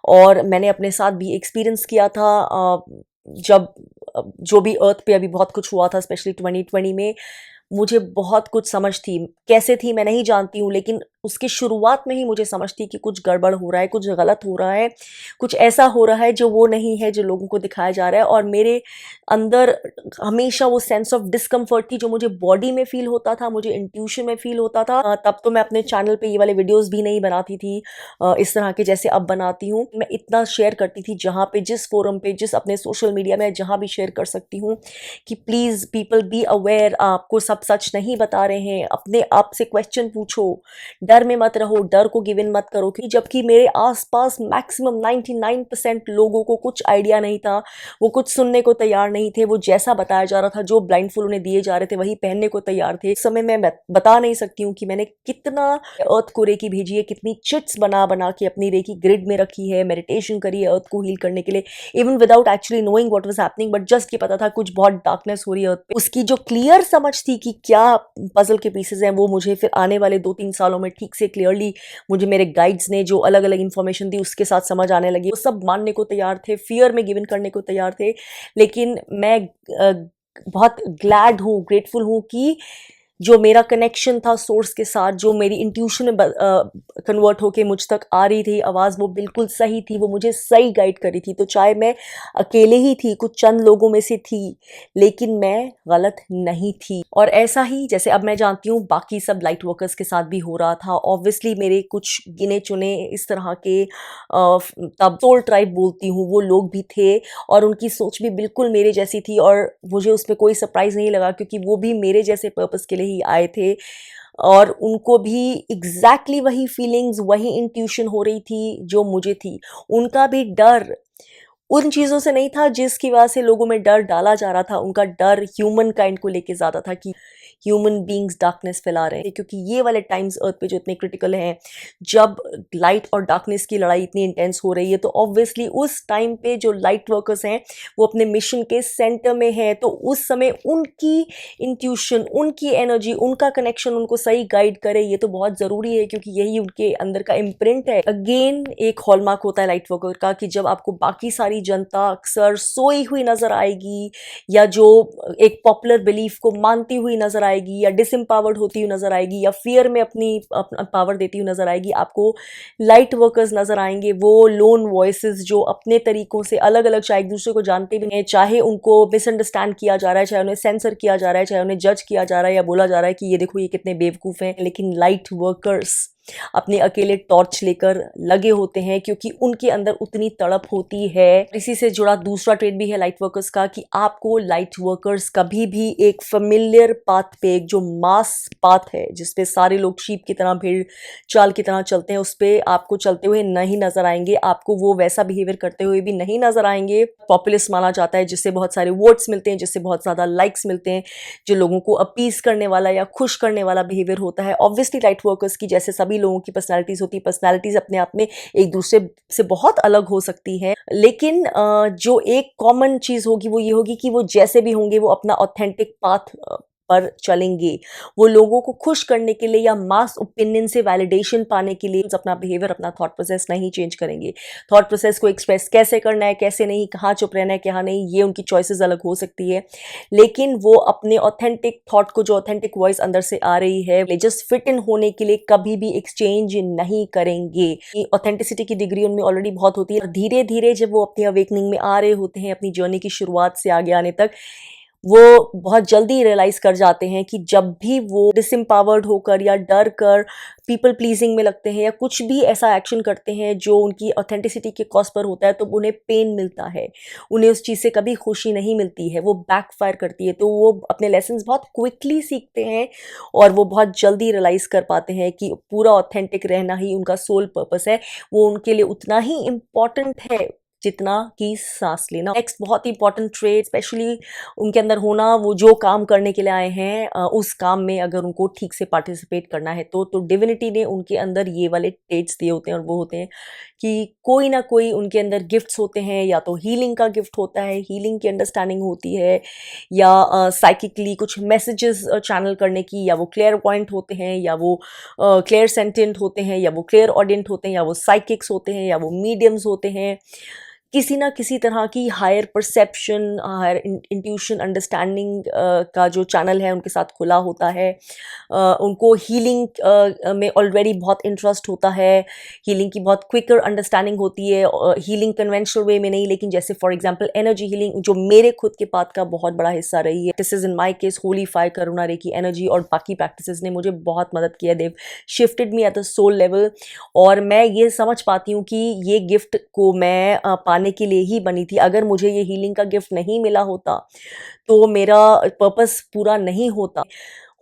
और मैंने अपने साथ भी एक्सपीरियंस किया था जब जो भी अर्थ पे अभी बहुत कुछ हुआ था, स्पेशली 2020 में मुझे बहुत कुछ समझ थी। कैसे थी मैं नहीं जानती हूँ, लेकिन उसकी शुरुआत में ही मुझे समझ थी कि कुछ गड़बड़ हो रहा है, कुछ गलत हो रहा है, कुछ ऐसा हो रहा है जो वो नहीं है जो लोगों को दिखाया जा रहा है। और मेरे अंदर हमेशा वो सेंस ऑफ डिस्कम्फर्ट थी जो मुझे बॉडी में फ़ील होता था, मुझे इंट्यूशन में फ़ील होता था। तब तो मैं अपने चैनल पे ये वाले वीडियोज़ भी नहीं बनाती थी इस तरह के जैसे अब बनाती हूँ। मैं इतना शेयर करती थी जहाँ पे, जिस फ़ोरम पे, जिस अपने सोशल मीडिया में जहाँ भी शेयर कर सकती हूँ कि प्लीज़ पीपल बी अवेयर, आपको सब सच नहीं बता रहे हैं, अपने आप से क्वेश्चन पूछो, डर में मत रहो, डर को गिव इन मत करो। कि जबकि मेरे आसपास मैक्सिमम 99% लोगों को कुछ आइडिया नहीं था, वो कुछ सुनने को तैयार नहीं थे, वो जैसा बताया जा रहा था, जो ब्लाइंडफुल उन्हें दिए जा रहे थे वही पहनने को तैयार थे। इस समय मैं बता नहीं सकती हूँ कि मैंने कितना अर्थ को रेकी भेजी है, कितनी चिट्स बना बना के अपनी रेकी ग्रिड में रखी है, मेडिटेशन करी है अर्थ को हील करने के लिए, even without actually knowing what was happening, but just ये पता था कुछ बहुत डार्कनेस हो रही है अर्थ पे। उसकी जो क्लियर समझ थी कि क्या पजल के पीसेज हैं, वो मुझे फिर आने वाले 2-3 सालों में ठीक से क्लियरली मुझे मेरे गाइड्स ने जो अलग अलग इन्फॉर्मेशन दी उसके साथ समझ आने लगी। वो सब मानने को तैयार थे, फियर में गिवन करने को तैयार थे, लेकिन मैं बहुत ग्लैड हूँ, ग्रेटफुल हूँ कि जो मेरा कनेक्शन था सोर्स के साथ, जो मेरी इंट्यूशन में कन्वर्ट होके मुझ तक आ रही थी आवाज़, वो बिल्कुल सही थी, वो मुझे सही गाइड कर रही थी। तो चाहे मैं अकेले ही थी, कुछ चंद लोगों में से थी, लेकिन मैं गलत नहीं थी। और ऐसा ही जैसे अब मैं जानती हूँ बाकी सब लाइट वर्कर्स के साथ भी हो रहा था। ऑब्वियसली मेरे कुछ गिने चुने इस तरह के तब सोल ट्राइब बोलती हूँ, वो लोग भी थे और उनकी सोच भी बिल्कुल मेरे जैसी थी और मुझे उसमें कोई सरप्राइज़ नहीं लगा, क्योंकि वो भी मेरे जैसे पर्पस के लिए ही आए थे और उनको भी एग्जैक्टली वही फीलिंग्स, वही इंट्यूशन हो रही थी जो मुझे थी। उनका भी डर उन चीज़ों से नहीं था जिसकी वजह से लोगों में डर डाला जा रहा था, उनका डर ह्यूमन काइंड को लेके ज़्यादा था कि ह्यूमन बींग्स डार्कनेस फैला रहे हैं। क्योंकि ये वाले टाइम्स अर्थ पे जो इतने क्रिटिकल हैं, जब लाइट और डार्कनेस की लड़ाई इतनी इंटेंस हो रही है, तो ऑब्वियसली उस टाइम पे जो लाइट वर्कर्स हैं वो अपने मिशन के सेंटर में हैं, तो उस समय उनकी इंट्यूशन, उनकी एनर्जी, उनका कनेक्शन उनको सही गाइड करे, ये तो बहुत ज़रूरी है क्योंकि यही उनके अंदर का इम्प्रिंट है। अगेन एक हॉलमार्क होता है लाइट वर्कर का कि जब आपको बाकी सारी जनता अक्सर सोई हुई नज़र आएगी या जो एक पॉपुलर बिलीफ को मानती हुई नज़र आएगी या डिसएम्पावर्ड होती हुई नज़र आएगी या फियर में अपनी पावर देती हुई नज़र आएगी, आपको लाइट वर्कर्स नज़र आएंगे। वो लोन वॉइसेस जो अपने तरीकों से अलग अलग, चाहे एक दूसरे को जानते भी नहीं, चाहे उनको मिसअंडरस्टैंड किया जा रहा है, चाहे उन्हें सेंसर किया जा रहा है, चाहे उन्हें जज किया जा रहा है या बोला जा रहा है कि ये देखो ये कितने बेवकूफ़ हैं, लेकिन लाइट वर्कर्स अपने अकेले टॉर्च लेकर लगे होते हैं क्योंकि उनके अंदर उतनी तड़प होती है। इसी से जुड़ा दूसरा ट्रेड भी है लाइट वर्कर्स का कि आपको लाइट वर्कर्स कभी भी एक फेमिलियर पाथ पे, एक जो मास पाथ है जिसपे सारे लोग शीप की तरह, भेड़ चाल की तरह चलते हैं, उस पे आपको चलते हुए नहीं नजर आएंगे, आपको वो वैसा बिहेवियर करते हुए भी नहीं नजर आएंगे। पॉपुलिस्ट माना जाता है, जिससे बहुत सारे वोट्स मिलते हैं, जिससे बहुत ज़्यादा लाइक्स मिलते हैं, जो लोगों को अपीस करने वाला या खुश करने वाला बिहेवियर होता है। ऑब्वियसली लाइट वर्कर्स की जैसे सभी लोगों की पर्सनालिटीज़ होती है, पर्सनालिटीज़ अपने आप में एक दूसरे से बहुत अलग हो सकती हैं, लेकिन जो एक कॉमन चीज़ होगी वो ये होगी कि वो जैसे भी होंगे वो अपना ऑथेंटिक पाथ पर चलेंगे। वो लोगों को खुश करने के लिए या मास ओपिनियन से वैलिडेशन पाने के लिए अपना बिहेवियर, अपना थॉट प्रोसेस नहीं चेंज करेंगे। थॉट प्रोसेस को एक्सप्रेस कैसे करना है, कैसे नहीं, कहाँ चुप रहना है, कहाँ नहीं, ये उनकी चॉइसेस अलग हो सकती है, लेकिन वो अपने ऑथेंटिक थॉट को, जो ऑथेंटिक वॉइस अंदर से आ रही है, जस्ट फिट इन होने के लिए कभी भी एक्सचेंज नहीं करेंगे। ऑथेंटिसिटी की डिग्री उनमें ऑलरेडी बहुत होती है। धीरे धीरे जब वो अपनी अवेकनिंग में आ रहे होते हैं, अपनी जर्नी की शुरुआत से आगे आने तक, वो बहुत जल्दी रियलाइज़ कर जाते हैं कि जब भी वो डिसएम्पावर्ड होकर या डर कर पीपल प्लीजिंग में लगते हैं या कुछ भी ऐसा एक्शन करते हैं जो उनकी ऑथेंटिसिटी के कॉस्ट पर होता है, तो उन्हें पेन मिलता है, उन्हें उस चीज़ से कभी खुशी नहीं मिलती है, वो बैकफायर करती है। तो वो अपने लेसन्स बहुत क्विकली सीखते हैं और वो बहुत जल्दी रियलाइज़ कर पाते हैं कि पूरा ऑथेंटिक रहना ही उनका सोल पर्पस है, वो उनके लिए उतना ही इम्पॉर्टेंट है जितना कि सांस लेना। नेक्स्ट बहुत ही इंपॉर्टेंट ट्रेड स्पेशली उनके अंदर होना, वो जो काम करने के लिए आए हैं उस काम में अगर उनको ठीक से पार्टिसिपेट करना है तो डिविनिटी ने उनके अंदर ये वाले ट्रेड्स दिए होते हैं और वो होते हैं कि कोई ना कोई उनके अंदर गिफ्ट्स होते हैं, या तो हीलिंग का गिफ्ट होता है, हीलिंग की अंडरस्टैंडिंग होती है, या साइकिकली कुछ मैसेजेस चैनल करने की, या वो क्लियर पॉइंट होते हैं, या वो क्लियर सेंटेंट होते हैं, या वो क्लियर ऑडियंट होते हैं, या वो साइकिक्स होते हैं, या वो मीडियम्स होते हैं। किसी ना किसी तरह की higher perception, higher intuition, understanding का जो चैनल है उनके साथ खुला होता है। उनको हीलिंग में ऑलरेडी बहुत इंटरेस्ट होता है, हीलिंग की बहुत क्विकर अंडरस्टैंडिंग होती है, हीलिंग कन्वेंशनल वे में नहीं, लेकिन जैसे फॉर एग्जांपल एनर्जी हीलिंग जो मेरे खुद के पाथ का बहुत बड़ा हिस्सा रही है। This is in my case holy fire, Karuna reiki energy और बाकी प्रैक्टिसेस ने मुझे बहुत मदद किया। They've shifted me at the soul level, और मैं ये समझ पाती हूँ कि ये गिफ्ट को मैं पाने के लिए ही बनी थी। अगर मुझे ये हीलिंग का गिफ्ट नहीं मिला होता तो मेरा पर्पस पूरा नहीं होता।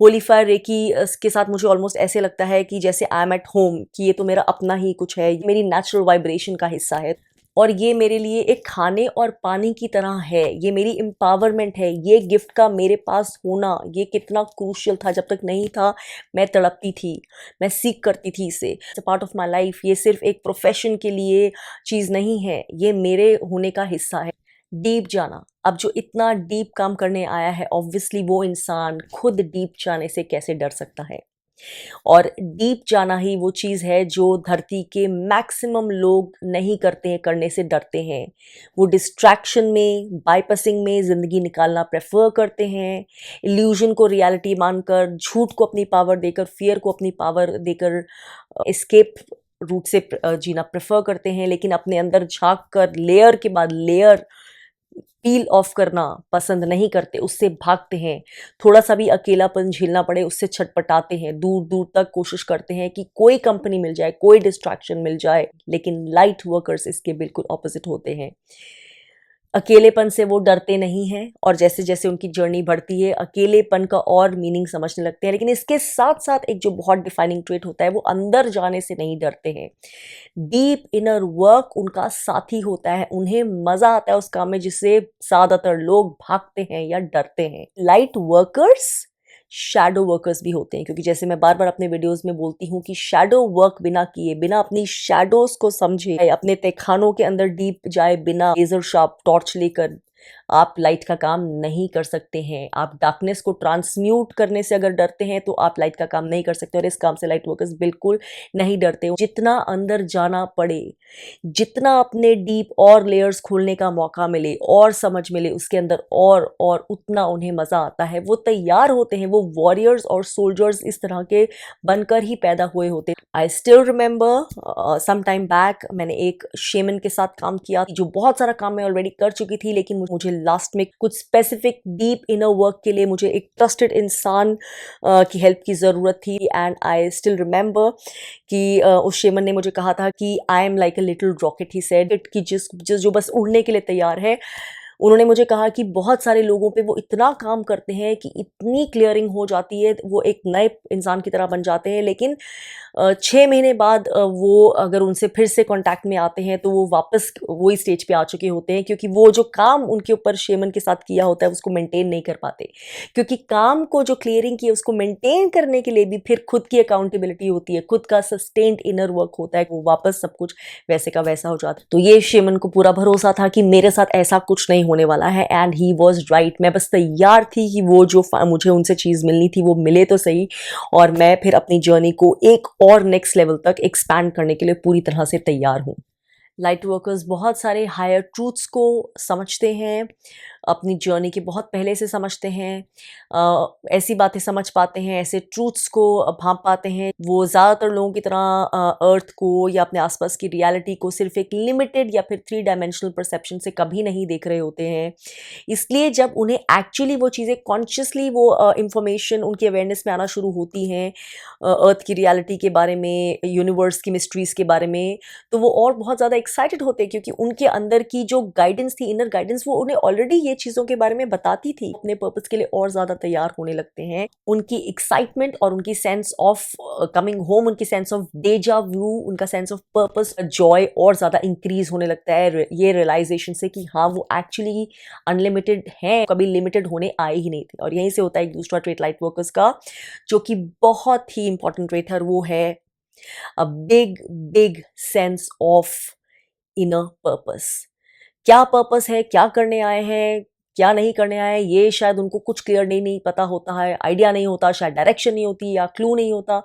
होली फायर रेकी के साथ मुझे ऑलमोस्ट ऐसे लगता है कि जैसे आई एम एट होम, कि ये तो मेरा अपना ही कुछ है, ये मेरी नेचुरल वाइब्रेशन का हिस्सा है और ये मेरे लिए एक खाने और पानी की तरह है। ये मेरी एम्पावरमेंट है। ये गिफ्ट का मेरे पास होना ये कितना क्रूशियल था। जब तक नहीं था मैं तड़पती थी, मैं सीख करती थी इसे। It's a part of my life. ये सिर्फ एक प्रोफेशन के लिए चीज़ नहीं है, ये मेरे होने का हिस्सा है। डीप जाना, अब जो इतना डीप काम करने आया है, ऑब्वियसली वो इंसान खुद डीप जाने से कैसे डर सकता है। और डीप जाना ही वो चीज़ है जो धरती के मैक्सिमम लोग नहीं करते हैं, करने से डरते हैं। वो डिस्ट्रैक्शन में, बाईपासिंग में ज़िंदगी निकालना प्रेफर करते हैं, इल्यूजन को रियलिटी मानकर, झूठ को अपनी पावर देकर, फियर को अपनी पावर देकर एस्केप रूट से जीना प्रेफर करते हैं, लेकिन अपने अंदर झांक कर लेयर के बाद लेयर पील ऑफ करना पसंद नहीं करते, उससे भागते हैं। थोड़ा सा भी अकेलापन झेलना पड़े उससे छटपटाते हैं, दूर दूर तक कोशिश करते हैं कि कोई कंपनी मिल जाए, कोई डिस्ट्रैक्शन मिल जाए। लेकिन लाइट वर्कर्स इसके बिल्कुल ऑपोजिट होते हैं। अकेलेपन से वो डरते नहीं हैं और जैसे जैसे उनकी जर्नी बढ़ती है अकेलेपन का और मीनिंग समझने लगते हैं। लेकिन इसके साथ साथ एक जो बहुत डिफाइनिंग ट्रेट होता है, वो अंदर जाने से नहीं डरते हैं। डीप इनर वर्क उनका साथी होता है। उन्हें मजा आता है उस काम में जिससे ज्यादातर लोग भागते हैं या डरते हैं। लाइट वर्कर्स शैडो वर्कर्स भी होते हैं, क्योंकि जैसे मैं बार बार अपने वीडियोस में बोलती हूँ कि शैडो वर्क बिना किए, बिना अपनी शैडोज को समझे, अपने तहखानों के अंदर डीप जाए बिना लेजर शार्प टॉर्च लेकर आप लाइट का काम नहीं कर सकते हैं। आप डार्कनेस को ट्रांसम्यूट करने से अगर डरते हैं तो आप लाइट का काम नहीं कर सकते, और इस काम से लाइट वर्कर्स बिल्कुल नहीं डरते। जितना अंदर जाना पड़े, जितना अपने डीप और लेयर्स खोलने का मौका मिले और समझ मिले उसके अंदर, और उतना उन्हें मजा आता है। वो तैयार होते हैं, वो वॉरियर्स और सोल्जर्स इस तरह के बनकर ही पैदा हुए होते हैं। I still remember some time back मैंने एक शेमन के साथ काम किया, जो बहुत सारा काम मैं ऑलरेडी कर चुकी थी, लेकिन मुझे लास्ट में कुछ स्पेसिफिक डीप इनर वर्क के लिए मुझे एक ट्रस्टेड इंसान की हेल्प की ज़रूरत थी। एंड आई स्टिल रिमेंबर कि उस शेमन ने मुझे कहा था कि I am like a little rocket. He said कि जो बस उड़ने के लिए तैयार है। उन्होंने मुझे कहा कि बहुत सारे लोगों पे वो इतना काम करते हैं कि इतनी क्लियरिंग हो जाती है, वो एक नए इंसान की तरह बन जाते हैं, लेकिन 6 महीने बाद वो अगर उनसे फिर से कांटेक्ट में आते हैं तो वो वापस वही स्टेज पे आ चुके होते हैं, क्योंकि वो जो काम उनके ऊपर शेमन के साथ किया होता है उसको मेंटेन नहीं कर पाते। क्योंकि काम को जो क्लियरिंग की है उसको मेंटेन करने के लिए भी फिर खुद की अकाउंटेबिलिटी होती है, खुद का सस्टेन्ड इनर वर्क होता है, वो वापस सब कुछ वैसे का वैसा हो जाता है। तो ये शेमन को पूरा भरोसा था कि मेरे साथ ऐसा कुछ नहीं होने वाला है, एंड ही वॉज राइट। मैं बस तैयार थी कि वो जो मुझे उनसे चीज़ मिलनी थी वो मिले तो सही, और मैं फिर अपनी जर्नी को एक और नेक्स्ट लेवल तक एक्सपैंड करने के लिए पूरी तरह से तैयार हूँ। लाइट वर्कर्स बहुत सारे हायर ट्रूथ्स को समझते हैं, अपनी जर्नी के बहुत पहले से समझते हैं, ऐसी बातें समझ पाते हैं, ऐसे ट्रूथ्स को भांप पाते हैं। वो ज़्यादातर लोगों की तरह अर्थ को या अपने आसपास की रियलिटी को सिर्फ एक लिमिटेड या फिर 3 डायमेंशनल परसेप्शन से कभी नहीं देख रहे होते हैं। इसलिए जब उन्हें एक्चुअली वो चीज़ें कॉन्शियसली वो इंफॉर्मेशन उनकी अवेयरनेस में आना शुरू होती हैं, अर्थ की रियलिटी के बारे में, यूनिवर्स की मिस्ट्रीज़ के बारे में, तो वो और बहुत ज़्यादा एक्साइटेड होते हैं, क्योंकि उनके अंदर की जो गाइडेंस थी, इनर गाइडेंस, वो उन्हें ऑलरेडी ये चीज़ों के बारे में बताती थी। अपने पर्पस के लिए और ज़्यादा तैयार होने लगते हैं। उनकी एक्साइटमेंट और उनकी सेंस ऑफ कमिंग होम, उनकी सेंस ऑफ डेजा व्यू, उनका सेंस ऑफ पर्पस, जॉय और ज़्यादा इंक्रीज होने लगता है ये रियलाइजेशन से कि हाँ, वो एक्चुअली अनलिमिटेड हैं, कभी लिमिटेड होने आए ही नहीं थे। और यहीं से होता है एक दूसरा ट्रेट लाइट वर्कर्स का, जो कि बहुत ही इंपॉर्टेंट ट्रेट है, वो है a big sense of inner purpose. क्या पर्पस है, क्या करने आए हैं, क्या नहीं करने आए हैं, ये शायद उनको कुछ क्लियर नहीं पता होता है, आइडिया नहीं होता, शायद डायरेक्शन नहीं होती या क्लू नहीं होता,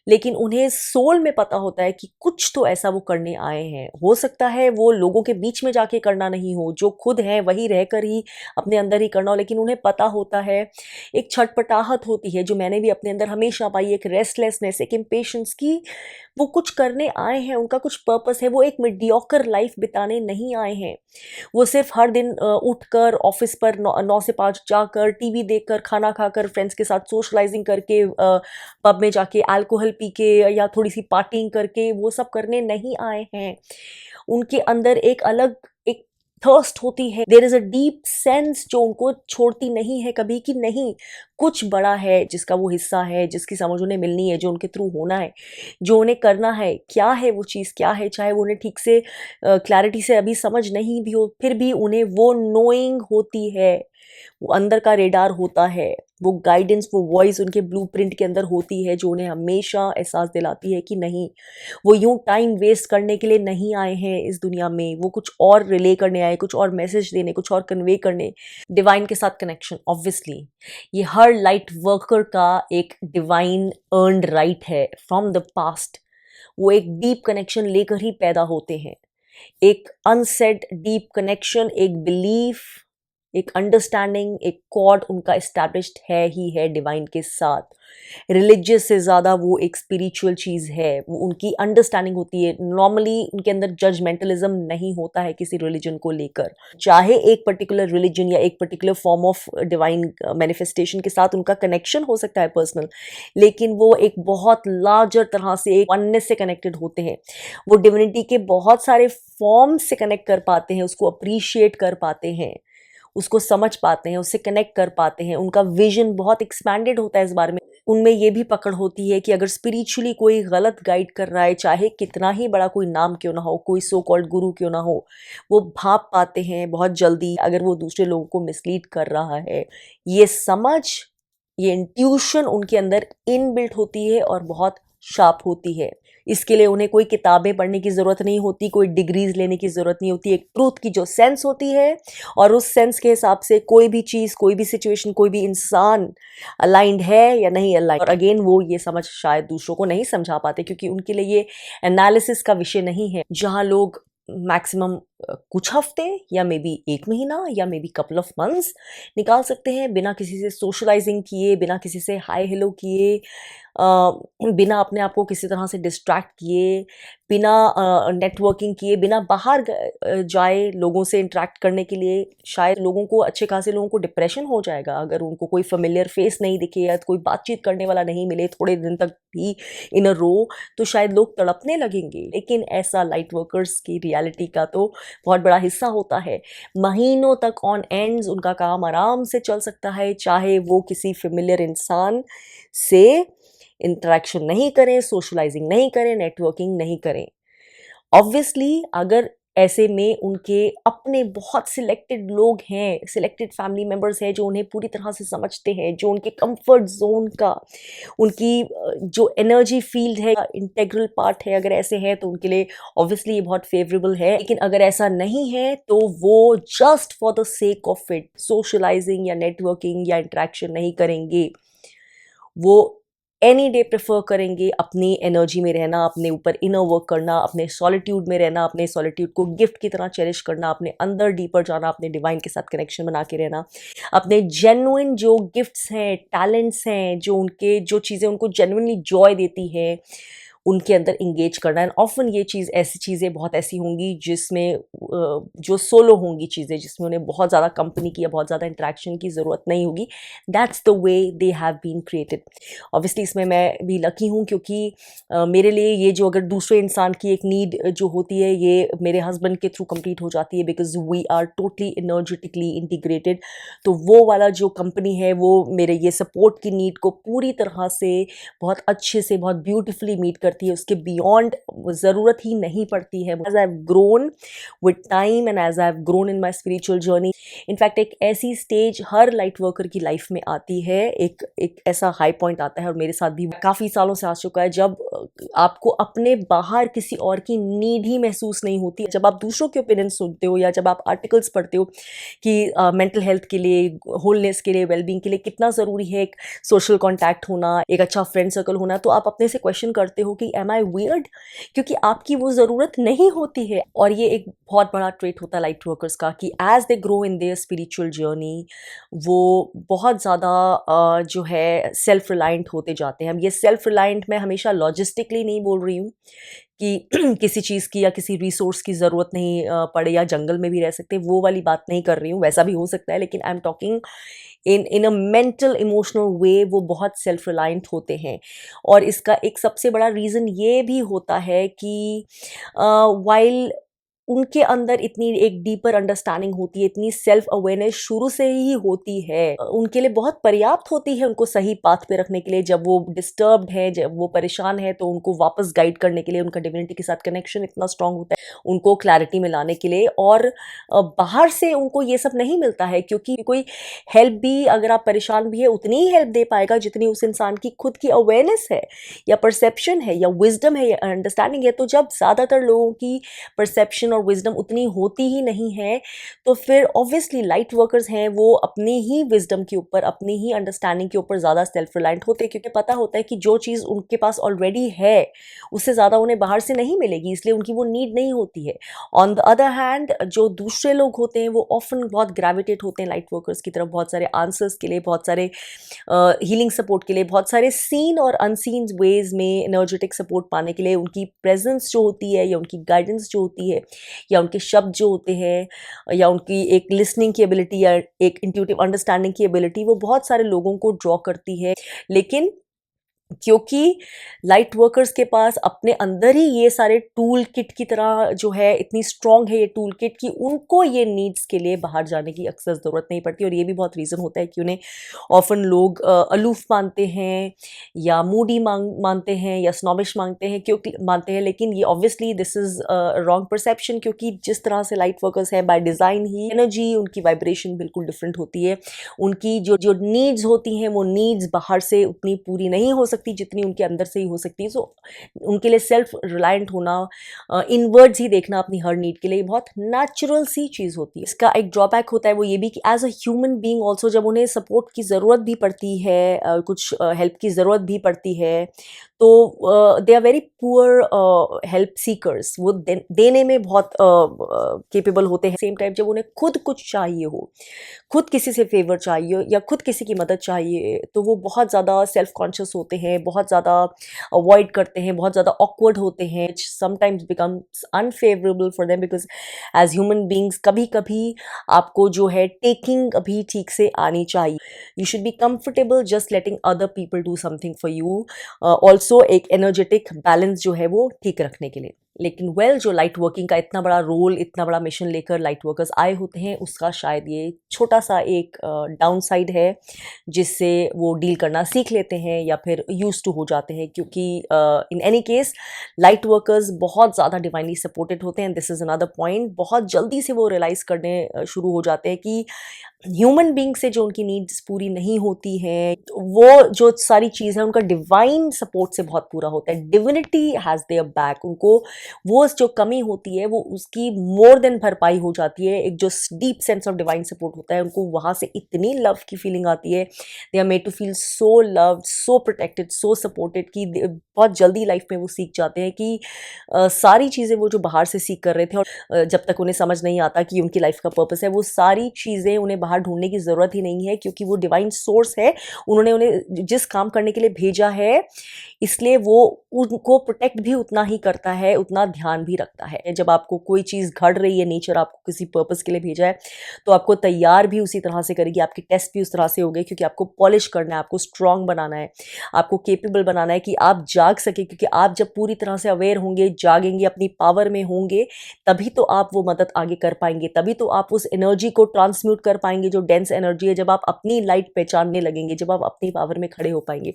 लेकिन उन्हें सोल में पता होता है कि कुछ तो ऐसा वो करने आए हैं। हो सकता है वो लोगों के बीच में जाके करना नहीं हो, जो खुद हैं वही रहकर ही अपने अंदर ही करना हो, लेकिन उन्हें पता होता है, एक छटपटाहट होती है जो मैंने भी अपने अंदर हमेशा पाई, एक रेस्टलेसनेस, एक इम्पेशंस की वो कुछ करने आए हैं, उनका कुछ पर्पस है, वो एक मीडियोकर लाइफ बिताने नहीं आए हैं। वो सिर्फ हर दिन उठकर ऑफिस पर 9 से 5 जाकर, टीवी देखकर, खाना खाकर, फ्रेंड्स के साथ सोशलाइजिंग करके, पब में जाके अल्कोहल पी के या थोड़ी सी पार्टिंग करके वो सब करने नहीं आए हैं। उनके अंदर एक अलग एक थर्स्ट होती है, there is a deep sense जो उनको छोड़ती नहीं है कभी, कि नहीं, कुछ बड़ा है जिसका वो हिस्सा है, जिसकी समझ उन्हें मिलनी है, जो उनके थ्रू होना है, जो उन्हें करना है। क्या है वो चीज़, क्या है, चाहे वो उन्हें ठीक से क्लैरिटी से अभी समझ नहीं भी हो, फिर भी उन्हें वो नोइंग होती है, वो अंदर का रेडार होता है, वो गाइडेंस, वो वॉइस उनके ब्लूप्रिंट के अंदर होती है, जो उन्हें हमेशा एहसास दिलाती है कि नहीं, वो यूं टाइम वेस्ट करने के लिए नहीं आए हैं इस दुनिया में, वो कुछ और रिले करने आए, कुछ और मैसेज देने, कुछ और कन्वे करने। डिवाइन के साथ कनेक्शन, ऑब्वियसली ये हर लाइट वर्कर का एक डिवाइन अर्नड राइट है फ्रॉम द पास्ट। वो एक डीप कनेक्शन लेकर ही पैदा होते हैं, एक अनसेड डीप कनेक्शन, एक बिलीफ, एक अंडरस्टैंडिंग, एक कॉर्ड उनका एस्टैब्लिश्ड है ही है डिवाइन के साथ। रिलीजियस से ज़्यादा वो एक स्पिरिचुअल चीज़ है, वो उनकी अंडरस्टैंडिंग होती है। नॉर्मली उनके अंदर जजमेंटलिज्म नहीं होता है किसी रिलीजन को लेकर, चाहे एक पर्टिकुलर रिलीजन या एक particular form of divine manifestation के साथ उनका कनेक्शन हो सकता है पर्सनल, लेकिन वो एक बहुत लार्जर तरह से एक वननेस से कनेक्टेड होते हैं। वो डिविनिटी के बहुत सारे फॉर्म से कनेक्ट कर पाते हैं, उसको अप्रिशिएट कर पाते हैं, उसको समझ पाते हैं, उससे कनेक्ट कर पाते हैं। उनका विजन बहुत एक्सपैंडेड होता है इस बारे में। उनमें ये भी पकड़ होती है कि अगर स्पिरिचुअली कोई गलत गाइड कर रहा है, चाहे कितना ही बड़ा कोई नाम क्यों ना हो, कोई सो कॉल्ड गुरु क्यों ना हो, वो भाप पाते हैं बहुत जल्दी अगर वो दूसरे लोगों को मिसलीड कर रहा है। ये समझ, ये इंट्यूशन उनके अंदर इनबिल्ट होती है और बहुत शार्प होती है। इसके लिए उन्हें कोई किताबें पढ़ने की ज़रूरत नहीं होती, कोई डिग्रीज लेने की ज़रूरत नहीं होती। एक ट्रूथ की जो सेंस होती है, और उस सेंस के हिसाब से कोई भी चीज़, कोई भी सिचुएशन, कोई भी इंसान अलाइंड है या नहीं अलाइंड। और अगेन वो ये समझ शायद दूसरों को नहीं समझा पाते, क्योंकि उनके लिए ये एनालिसिस का विषय नहीं है। जहाँ लोग मैक्सिमम कुछ हफ्ते या मे बी 1 महीना या may be couple of months निकाल सकते हैं बिना किसी से सोशलाइजिंग किए, बिना किसी से हाय हेलो किए, बिना अपने आप को किसी तरह से डिस्ट्रैक्ट किए, बिना नेटवर्किंग किए, बिना बाहर जाए लोगों से इंटरेक्ट करने के लिए। शायद लोगों को, अच्छे खासे लोगों को डिप्रेशन हो जाएगा अगर उनको कोई फेमिलियर फेस नहीं दिखे या कोई बातचीत करने वाला नहीं मिले थोड़े दिन तक भी इन अ रो, तो शायद लोग तड़पने लगेंगे। लेकिन ऐसा लाइट वर्कर्स की रियलिटी का तो बहुत बड़ा हिस्सा होता है। महीनों तक ऑन एंड्स उनका काम आराम से चल सकता है, चाहे वो किसी फेमिलियर इंसान से इंटरेक्शन नहीं करें, सोशलाइजिंग नहीं करें, नेटवर्किंग नहीं करें। ऑब्वियसली अगर ऐसे में उनके अपने बहुत सिलेक्टेड लोग हैं, सिलेक्टेड फैमिली मेम्बर्स हैं जो उन्हें पूरी तरह से समझते हैं, जो उनके कंफर्ट जोन का, उनकी जो एनर्जी फील्ड है, इंटेग्रल पार्ट है, अगर ऐसे है तो उनके लिए ऑब्वियसली ये बहुत फेवरेबल है। लेकिन अगर ऐसा नहीं है तो वो just for the sake of it socializing या नेटवर्किंग या इंटरेक्शन नहीं करेंगे। वो एनी डे प्रेफर करेंगे अपनी एनर्जी में रहना, अपने ऊपर इनर वर्क करना, अपने सॉलिट्यूड में रहना, अपने सॉलिट्यूड को गिफ्ट की तरह चेरिश करना, अपने अंदर डीपर जाना, अपने डिवाइन के साथ कनेक्शन बना के रहना, अपने जेन्युइन जो गिफ्ट्स हैं, टैलेंट्स हैं, जो चीज़ें उनको जेन्युइनली जॉय देती है, उनके अंदर इंगेज करना। एंड ऑफन ये चीज़ ऐसी चीज़ें बहुत ऐसी होंगी जिसमें जो सोलो होंगी चीज़ें, जिसमें उन्हें बहुत ज़्यादा कंपनी की या बहुत ज़्यादा इंटरेक्शन की ज़रूरत नहीं होगी। That's the way they have been created. Obviously इसमें मैं भी लकी हूँ, क्योंकि मेरे लिए ये जो अगर दूसरे इंसान की एक नीड जो होती है, ये मेरे हस्बैंड के थ्रू कंप्लीट हो जाती है, because we are totally energetically integrated. तो वो वाला जो कंपनी है वो मेरे ये सपोर्ट की नीड को पूरी तरह से बहुत अच्छे से, बहुत ब्यूटिफुली मीट करती है। उसके बियॉन्ड ज़रूरत ही नहीं पड़ती है। As I have grown with time and as I have grown in my spiritual journey, in fact एक ऐसी स्टेज हर लाइट वर्कर की लाइफ में आती है, एक ऐसा हाई पॉइंट आता है, और मेरे साथ भी काफ़ी सालों से आ चुका है, जब आपको अपने बाहर किसी और की नीड ही महसूस नहीं होती। जब आप दूसरों के ओपिनियन सुनते हो, या जब आप आर्टिकल्स पढ़ते हो कि मेंटल हेल्थ के लिए, होलनेस के लिए, वेलबींग के लिए कितना ज़रूरी है एक सोशल कॉन्टैक्ट होना, एक अच्छा फ्रेंड सर्कल होना, तो आप अपने से क्वेश्चन करते हो कि एम आई वियर्ड, क्योंकि आपकी वो ज़रूरत नहीं होती है। और ये एक बहुत बड़ा ट्रेट होता है लाइट वर्कर्स का, कि as they grow in their spiritual journey, वो बहुत ज़्यादा जो है सेल्फ रिलायंट होते जाते हैं। अब ये सेल्फ रिलायंट मैं हमेशा लॉजिस्टिकली नहीं बोल रही हूँ कि किसी चीज़ की या किसी रिसोर्स की ज़रूरत नहीं पड़े, या जंगल में भी रह सकते, वो वाली बात नहीं कर रही हूँ, वैसा भी हो सकता है, लेकिन I am talking in a mental emotional way, वो बहुत सेल्फ रिलायंट होते हैं। और इसका एक सबसे बड़ा रीज़न ये भी होता है कि वाइल उनके अंदर इतनी एक डीपर अंडरस्टैंडिंग होती है, इतनी सेल्फ अवेयरनेस शुरू से ही होती है, उनके लिए बहुत पर्याप्त होती है उनको सही पाथ पे रखने के लिए। जब वो डिस्टर्ब्ड है, जब वो परेशान है, तो उनको वापस गाइड करने के लिए उनका डिविनिटी के साथ कनेक्शन इतना स्ट्रांग होता है, उनको क्लैरिटी में लाने के लिए। और बाहर से उनको ये सब नहीं मिलता है, क्योंकि कोई हेल्प भी, अगर आप परेशान भी है, उतनी ही हेल्प दे पाएगा जितनी उस इंसान की खुद की अवेयरनेस है, या परसेप्शन है, या विजडम है, या अंडरस्टैंडिंग है। तो जब ज़्यादातर लोगों की परसेप्शन और विजडम उतनी होती ही नहीं है, तो फिर ऑब्वियसली लाइट वर्कर्स हैं वो अपनी ही विजडम के ऊपर, अपनी ही अंडरस्टैंडिंग के ऊपर ज़्यादा सेल्फ रिलायंट होते हैं, क्योंकि पता होता है कि जो चीज़ उनके पास ऑलरेडी है उससे ज़्यादा उन्हें बाहर से नहीं मिलेगी, इसलिए उनकी वो नीड नहीं होती है। ऑन द अदर हैंड जो दूसरे लोग होते हैं वो ऑफन बहुत ग्रेविटेट होते हैं लाइट वर्कर्स की तरफ, बहुत सारे आंसर्स के लिए, बहुत सारे हीलिंग सपोर्ट के लिए, बहुत सारे सीन और अनसीन वेज में एनर्जेटिक सपोर्ट पाने के लिए। उनकी प्रेजेंस जो होती है, या उनकी गाइडेंस जो होती है, या उनके शब्द जो होते हैं, या उनकी एक लिसनिंग की एबिलिटी, या एक इंट्यूटिव अंडरस्टैंडिंग की एबिलिटी, वो बहुत सारे लोगों को ड्रॉ करती है। लेकिन क्योंकि लाइट वर्कर्स के पास अपने अंदर ही ये सारे टूल किट की तरह जो है, इतनी स्ट्रॉन्ग है ये टूल किट, कि उनको ये नीड्स के लिए बाहर जाने की अक्सर ज़रूरत नहीं पड़ती। और ये भी बहुत रीज़न होता है कि उन्हें ऑफन लोग अलूफ मानते हैं, या मूडी मानते हैं, या स्नॉबिश मांगते हैं, क्योंकि मानते हैं। लेकिन ये obviously this is wrong perception, क्योंकि जिस तरह से लाइट वर्कर्स हैं बाय डिज़ाइन ही, एनर्जी, उनकी वाइब्रेशन बिल्कुल डिफरेंट होती है। उनकी जो जो नीड्स होती हैं, वो नीड्स बाहर से उतनी पूरी नहीं हो सकती जितनी उनके अंदर से ही हो सकती है। सो उनके लिए सेल्फ रिलायंट होना, इनवर्ड्स ही देखना अपनी हर नीड के लिए, बहुत नेचुरल सी चीज़ होती है। इसका एक ड्रॉबैक होता है, वो ये भी कि as a human being also, जब उन्हें सपोर्ट की ज़रूरत भी पड़ती है, कुछ हेल्प की ज़रूरत भी पड़ती है, तो they are very poor help seekers. वो देने में बहुत केपेबल होते हैं। सेम टाइम जब उन्हें खुद कुछ चाहिए हो, खुद किसी से फेवर चाहिए, या खुद किसी की मदद चाहिए, तो वो बहुत ज़्यादा सेल्फ कॉन्शियस होते हैं, बहुत ज़्यादा अवॉइड करते हैं, बहुत ज़्यादा ऑकवर्ड होते हैं। Sometimes becomes unfavourable for them, because as human beings कभी कभी आपको जो है टेकिंग अभी ठीक से आनी चाहिए। You should be comfortable just letting other people do something for you, also एक एनर्जेटिक बैलेंस जो है वो ठीक रखने के लिए। लेकिन जो लाइट वर्किंग का इतना बड़ा रोल, इतना बड़ा मिशन लेकर लाइट वर्कर्स आए होते हैं, उसका शायद ये छोटा सा एक डाउन साइड है, जिससे वो डील करना सीख लेते हैं, या फिर यूज टू हो जाते हैं। क्योंकि in any case light workers बहुत ज़्यादा डिवाइनली सपोर्टेड होते हैं। This is another point. बहुत जल्दी से वो रियलाइज़ करने शुरू हो जाते हैं कि ह्यूमन बीइंग से जो उनकी नीड्स पूरी नहीं होती हैं, वो जो सारी चीज़ है उनका डिवाइन सपोर्ट से बहुत पूरा होता है। Divinity has their back. उनको वो जो कमी होती है वो उसकी मोर देन भरपाई हो जाती है। एक जो deep sense of divine support होता है, उनको वहाँ से इतनी लव की फीलिंग आती है, they are made to feel so loved, so protected, so supported कि बहुत जल्दी लाइफ में वो सीख जाते हैं कि सारी चीज़ें वो जो बाहर से सीख कर रहे थे, और जब तक उन्हें समझ नहीं आता कि उनकी लाइफ का पर्पस है, वो सारी चीज़ें उन्हें बाहर ढूंढने की ज़रूरत ही नहीं है, क्योंकि वो डिवाइन सोर्स है। उन्होंने उन्हें जिस काम करने के लिए भेजा है, इसलिए वो उनको प्रोटेक्ट भी उतना ही करता है, उतना ध्यान भी रखता है। जब आपको कोई चीज़ घड़ रही है, नेचर आपको किसी पर्पस के लिए भेजा है, तो आपको तैयार भी उसी तरह से करेगी, आपके टेस्ट भी उस तरह से होंगे, क्योंकि आपको पॉलिश करना है, आपको स्ट्रांग बनाना है, आपको केपेबल बनाना है कि आप जाग सके। क्योंकि आप जब पूरी तरह से अवेयर होंगे, जागेंगे, अपनी पावर में होंगे, तभी तो आप वो मदद आगे कर पाएंगे, तभी तो आप उस एनर्जी को ट्रांसम्यूट कर पाएंगे जो डेंस एनर्जी है। जब आप अपनी लाइट पहचानने लगेंगे, जब आप अपनी पावर में खड़े हो पाएंगे,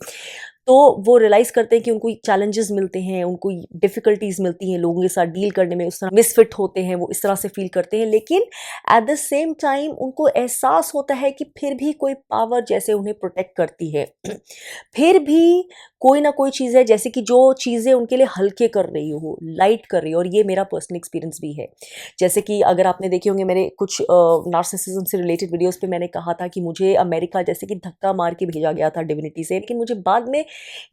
तो वो रियलाइज़ करते हैं कि उनको चैलेंजेस मिलते हैं, उनको डिफ़िकल्टीज़ मिलती हैं लोगों के साथ डील करने में, उस तरह मिसफिट होते हैं, वो इस तरह से फ़ील करते हैं। लेकिन एट द सेम टाइम उनको एहसास होता है कि फिर भी कोई पावर जैसे उन्हें प्रोटेक्ट करती है। फिर भी कोई ना कोई चीज़ है, जैसे कि जो चीज़ें उनके लिए हल्के कर रही हो, लाइट कर रही हो। और ये मेरा पर्सनल एक्सपीरियंस भी है। जैसे कि अगर आपने देखे होंगे मेरे कुछ नार्सिसिज्म से रिलेटेड वीडियोज़ पे, मैंने कहा था कि मुझे अमेरिका जैसे कि धक्का मार के भेजा गया था डिविनिटी से। लेकिन मुझे बाद में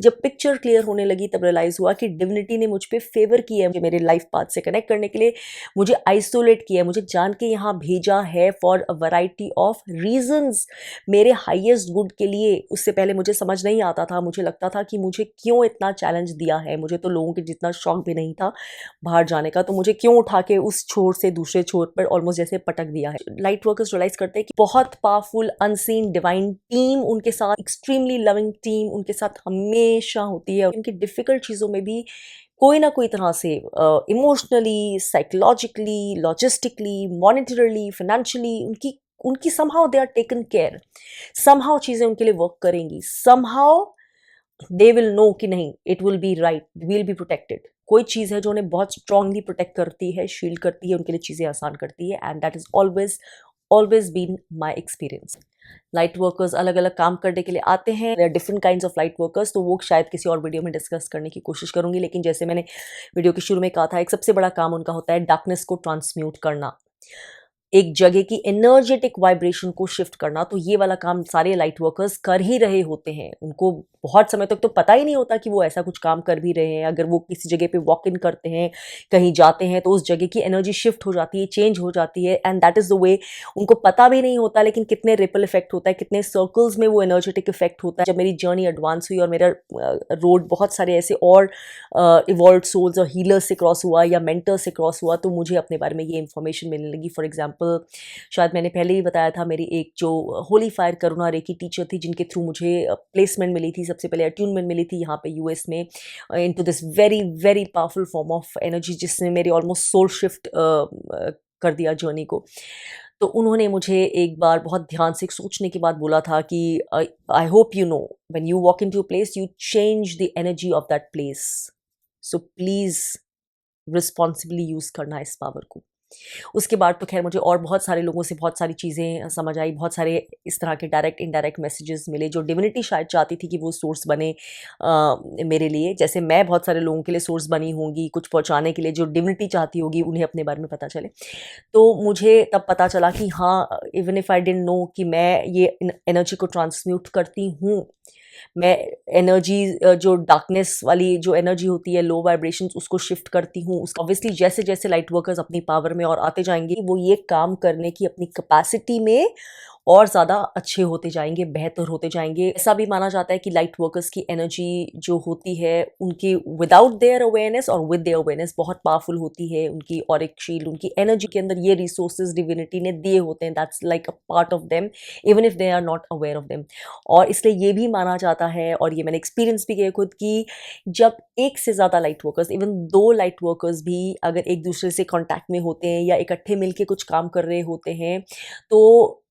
जब पिक्चर क्लियर होने लगी, तब रियलाइज़ हुआ कि डिविनिटी ने मुझ पे फेवर किया है, मेरे लाइफ पाथ से कनेक्ट करने के लिए मुझे आइसोलेट किया है, मुझे जान के यहाँ भेजा है for a variety of reasons, मेरे हाईएस्ट गुड के लिए। उससे पहले मुझे समझ नहीं आता था, मुझे लगता था कि मुझे क्यों इतना चैलेंज दिया है, मुझे तो लोगों के जितना शौक भी नहीं था बाहर जाने का, तो मुझे क्यों उठा के उस छोर से दूसरे छोर पर ऑलमोस्ट जैसे पटक दिया है। लाइट वर्कर्स रियलाइज करते हैं कि बहुत पावरफुल अनसीन डिवाइन टीम उनके साथ, एक्सट्रीमली लविंग टीम उनके साथ हमेशा होती है। उनकी डिफिकल्ट चीज़ों में भी कोई ना कोई तरह से emotionally, psychologically, logistically, monetarily, financially उनकी उनकी somehow they are taken care. Somehow चीज़ें उनके लिए वर्क करेंगी, समहाउ दे विल नो कि नहीं, it will be right, will be protected. कोई चीज़ है जो उन्हें बहुत स्ट्रांगली प्रोटेक्ट करती है, शील्ड करती है, उनके लिए चीज़ें आसान करती है। And that is always always been my experience. Light workers अलग अलग काम करने के लिए आते हैं, different kinds of light workers, तो वो शायद किसी और वीडियो में डिस्कस करने की कोशिश करूंगी। लेकिन जैसे मैंने वीडियो के शुरू में कहा था, एक सबसे बड़ा काम उनका होता है डार्कनेस को ट्रांसम्यूट करना, एक जगह की एनर्जेटिक वाइब्रेशन को शिफ्ट करना। तो ये वाला काम सारे लाइट वर्कर्स कर ही रहे होते हैं। उनको बहुत समय तक तो पता ही नहीं होता कि वो ऐसा कुछ काम कर भी रहे हैं। अगर वो किसी जगह पे वॉक इन करते हैं, कहीं जाते हैं, तो उस जगह की एनर्जी शिफ्ट हो जाती है, चेंज हो जाती है, and that is the way. उनको पता भी नहीं होता, लेकिन कितने रिपल इफेक्ट होता है, कितने सर्कल्स में वो एनर्जेटिक इफेक्ट होता है। जब मेरी जर्नी एडवांस हुई और मेरा रोड बहुत सारे ऐसे और इवॉल्व सोल्स और हीलर्स से क्रॉस हुआ या मेंटर्स से क्रॉस हुआ, तो मुझे अपने बारे में ये इन्फॉर्मेशन मिलने लगी। फॉर एग्जाम्पल, शायद मैंने पहले ही बताया था, मेरी एक जो Holi fire Karuna recce teacher थी, जिनके थ्रू मुझे प्लेसमेंट मिली थी, सबसे पहले अट्यूनमेंट मिली थी यहाँ पे यूएस में, into this very very powerful form of energy, जिसने मेरी ऑलमोस्ट सोल शिफ्ट कर दिया जर्नी को। तो उन्होंने मुझे एक बार बहुत ध्यान से सोचने के बाद बोला था कि I hope you know, when you walk into a place you change the energy of that place, so please responsibly use करना इस पावर को। उसके बाद तो खैर मुझे और बहुत सारे लोगों से बहुत सारी चीज़ें समझ आई, बहुत सारे इस तरह के डायरेक्ट इनडायरेक्ट मैसेजेस मिले, जो डिविनिटी शायद चाहती थी कि वो सोर्स बने मेरे लिए, जैसे मैं बहुत सारे लोगों के लिए सोर्स बनी होंगी कुछ पहुंचाने के लिए, जो डिविनिटी चाहती होगी उन्हें अपने बारे में पता चले। तो मुझे तब पता चला कि हाँ, even if I didn't know कि मैं ये एनर्जी को ट्रांसम्यूट करती हूँ। मैं एनर्जी जो डार्कनेस वाली जो एनर्जी होती है, लो वाइब्रेशंस, उसको शिफ्ट करती हूँ। उसका ऑब्वियसली जैसे जैसे लाइट वर्कर्स अपनी पावर में और आते जाएंगे, वो ये काम करने की अपनी कैपेसिटी में और ज़्यादा अच्छे होते जाएंगे, बेहतर होते जाएंगे। ऐसा भी माना जाता है कि लाइट वर्कर्स की एनर्जी जो होती है, उनकी विदाउट देयर अवेयरनेस और विद देयर अवेयरनेस बहुत पावरफुल होती है। उनकी ऑरिक शील्ड, उनकी एनर्जी के अंदर ये रिसोर्सेज डिविनिटी ने दिए होते हैं, that's like a part of them, even if they are not aware of them. और इसलिए ये भी माना जाता है, और ये मैंने एक्सपीरियंस भी किया खुद, कि जब एक से ज़्यादा light workers, even though light workers भी अगर एक दूसरे से कॉन्टैक्ट में होते हैं या इकट्ठे मिलके कुछ काम कर रहे होते हैं, तो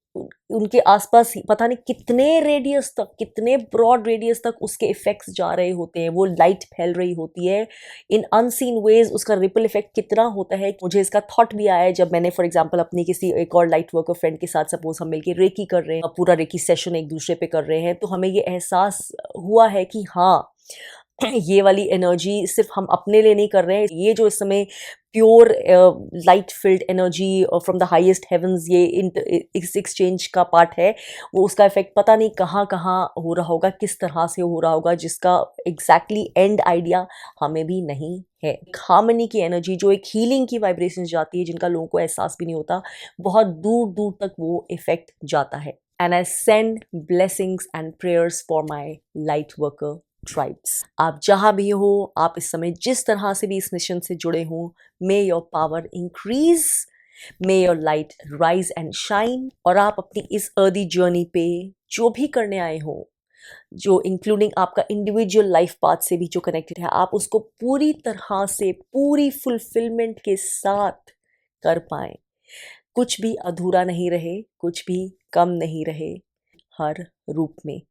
उनके आसपास पता नहीं कितने रेडियस तक, कितने ब्रॉड रेडियस तक उसके इफेक्ट्स जा रहे होते हैं, वो लाइट फैल रही होती है इन अनसीन वेज, उसका रिपल इफेक्ट कितना होता है। मुझे इसका थॉट भी आया है जब मैंने फॉर एग्जांपल अपनी किसी एक और लाइट वर्कर फ्रेंड के साथ सपोज हम मिलकर रेकी कर रहे हैं, पूरा रेकी सेशन एक दूसरे पे कर रहे हैं, तो हमें ये एहसास हुआ है कि हाँ, ये वाली एनर्जी सिर्फ हम अपने लिए नहीं कर रहे हैं, ये जो इस समय pure light field energy from the highest heavens, ये इस एक्सचेंज का पार्ट है, वो उसका इफेक्ट पता नहीं कहाँ कहाँ हो रहा होगा, किस तरह से हो रहा होगा, जिसका एग्जैक्टली एंड आइडिया हमें भी नहीं है। हार्मनी की एनर्जी जो एक हीलिंग की वाइब्रेशन जाती है, जिनका लोगों को एहसास भी नहीं होता, बहुत दूर दूर तक वो इफेक्ट जाता है। And I send blessings and prayers for my light worker tribes. आप जहां भी हो, आप इस समय जिस तरह से भी इस मिशन से जुड़े हो, मे your power increase, may your light rise and shine, और आप अपनी इस अर्दी जर्नी पे जो भी करने आए हो, जो इंक्लूडिंग आपका इंडिविजुअल लाइफ पाथ से भी जो कनेक्टेड है, आप उसको पूरी तरह से पूरी फुलफिलमेंट के साथ कर पाए, कुछ भी अधूरा नहीं रहे, कुछ भी कम नहीं रहे, हर रूप में।